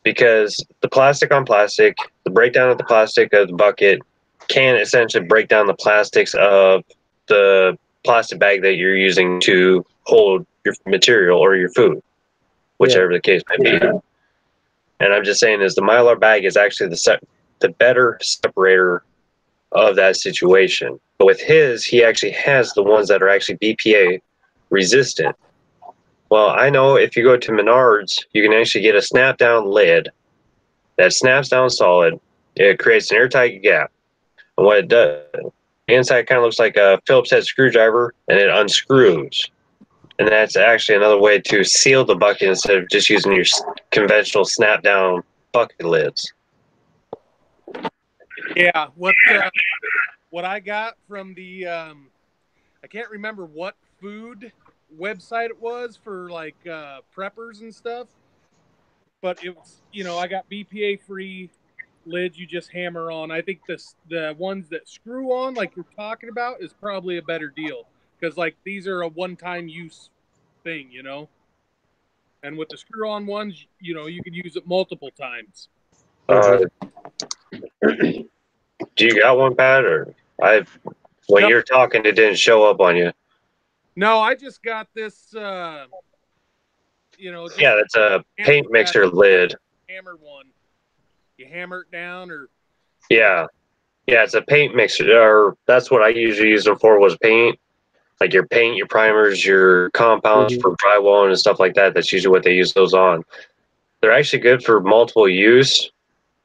Speaker 4: Because the plastic on plastic, the breakdown of the plastic of the bucket can essentially break down the plastics of the plastic bag that you're using to hold your material or your food, whichever the case may be. And I'm just saying is the Mylar bag is actually the better separator of that situation. But with his, he actually has the ones that are actually BPA resistant. Well, I know if you go to Menards, you can actually get a snap down lid that snaps down solid. It creates an airtight gap. And what it does, the inside kind of looks like a Phillips head screwdriver, and it unscrews. And that's actually another way to seal the bucket instead of just using your conventional snap down bucket lids.
Speaker 2: Yeah, what I got from the I can't remember what food website it was for like preppers and stuff, but it was, I got BPA free lids you just hammer on. I think the ones that screw on like you're talking about is probably a better deal because like these are a one-time use thing, and with the screw on ones, you can use it multiple times.
Speaker 4: Do you got one, Pat, or when you're talking, it didn't show up on you?
Speaker 2: No, I just got this.
Speaker 4: Yeah, that's a paint mixer lid.
Speaker 2: Hammer one. You hammer it down, or
Speaker 4: yeah, it's a paint mixer. Or that's what I usually use them for. Was paint, like your paint, your primers, your compounds for drywall and stuff like that. That's usually what they use those on. They're actually good for multiple use.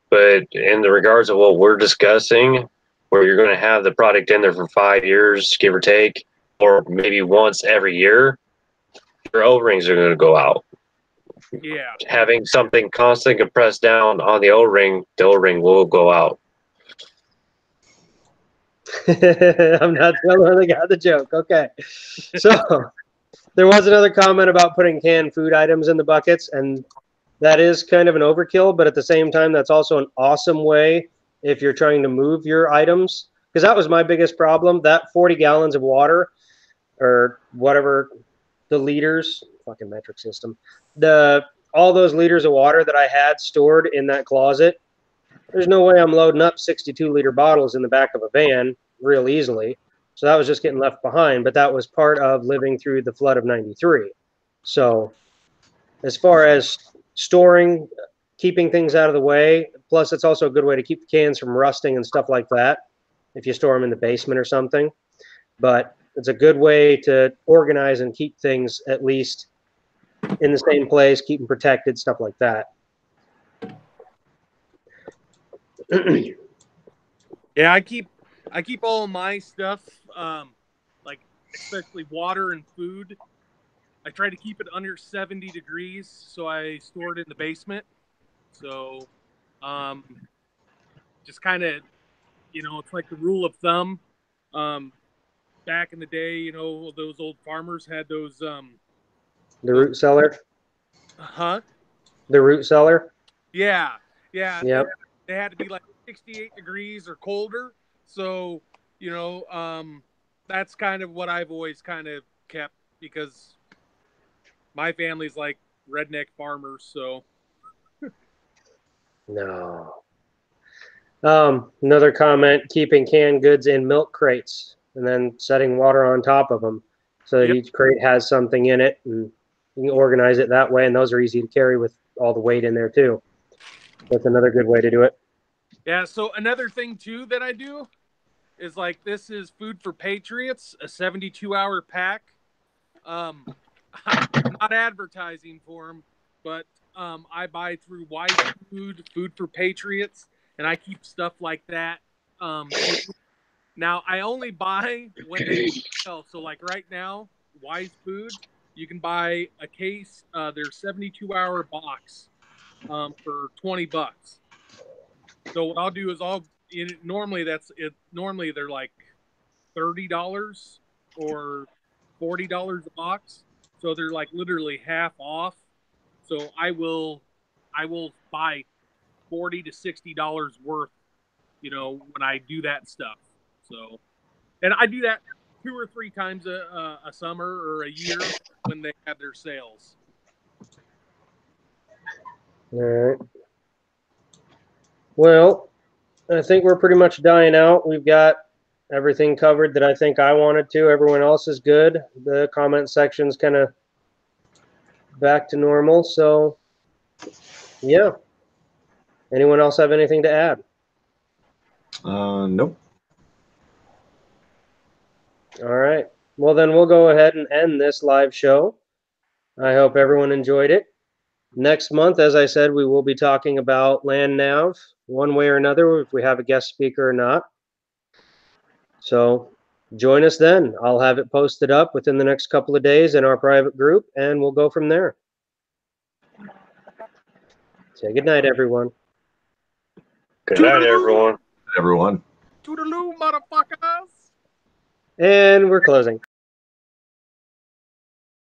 Speaker 4: But in the regards of what we're discussing, where you're going to have the product in there for 5 years, give or take, or maybe once every year, your O-rings are going to go out.
Speaker 2: Yeah.
Speaker 4: Having something constantly compressed down on the O-ring will go out.
Speaker 1: I'm not the only one that got the joke. Okay. So there was another comment about putting canned food items in the buckets, and that is kind of an overkill, but at the same time, that's also an awesome way if you're trying to move your items. Because that was my biggest problem. That 40 gallons of water or whatever the liters, fucking metric system, all those liters of water that I had stored in that closet, there's no way I'm loading up 62-liter bottles in the back of a van real easily. So that was just getting left behind. But that was part of living through the flood of '93. So as far as storing keeping things out of the way. Plus, it's also a good way to keep the cans from rusting and stuff like that if you store them in the basement or something. But it's a good way to organize and keep things at least in the same place, keep them protected, stuff like that.
Speaker 2: Yeah, I keep all my stuff, like especially water and food. I try to keep it under 70 degrees, so I store it in the basement. So, just kind of, it's like the rule of thumb. Back in the day, those old farmers had those.
Speaker 1: The root cellar?
Speaker 2: Huh?
Speaker 1: The root cellar?
Speaker 2: Yeah. Yeah.
Speaker 1: Yep.
Speaker 2: They had to be like 68 degrees or colder. So, that's kind of what I've always kind of kept because my family's like redneck farmers. So,
Speaker 1: no. Another comment, keeping canned goods in milk crates and then setting water on top of them so that each crate has something in it, and you can organize it that way, and those are easy to carry with all the weight in there too. That's another good way to do it.
Speaker 2: Yeah, so another thing too that I do is like this is Food for Patriots, a 72-hour pack. I'm not advertising for them, but I buy through Wise Food for Patriots, and I keep stuff like that. Now I only buy when they sell. So like right now, Wise Food, you can buy a case, their 72-hour box for $20. So what I'll do is normally they're like $30 or $40 a box. So they're like literally half off. So I will buy $40 to $60 worth, when I do that stuff. So, and I do that 2 or 3 times a summer or a year when they have their sales.
Speaker 1: All right. Well, I think we're pretty much dying out. We've got everything covered that I think I wanted to. Everyone else is good. The comment section's kind of back to normal. So, yeah. Anyone else have anything to add?
Speaker 3: Nope.
Speaker 1: All right. Well, then we'll go ahead and end this live show. I hope everyone enjoyed it. Next month, as I said, we will be talking about land nav one way or another, if we have a guest speaker or not. So join us then. I'll have it posted up within the next couple of days in our private group, and we'll go from there. Say good night, everyone.
Speaker 4: Good night, everyone.
Speaker 3: Everyone.
Speaker 2: Toodaloo, motherfuckers!
Speaker 1: And we're closing.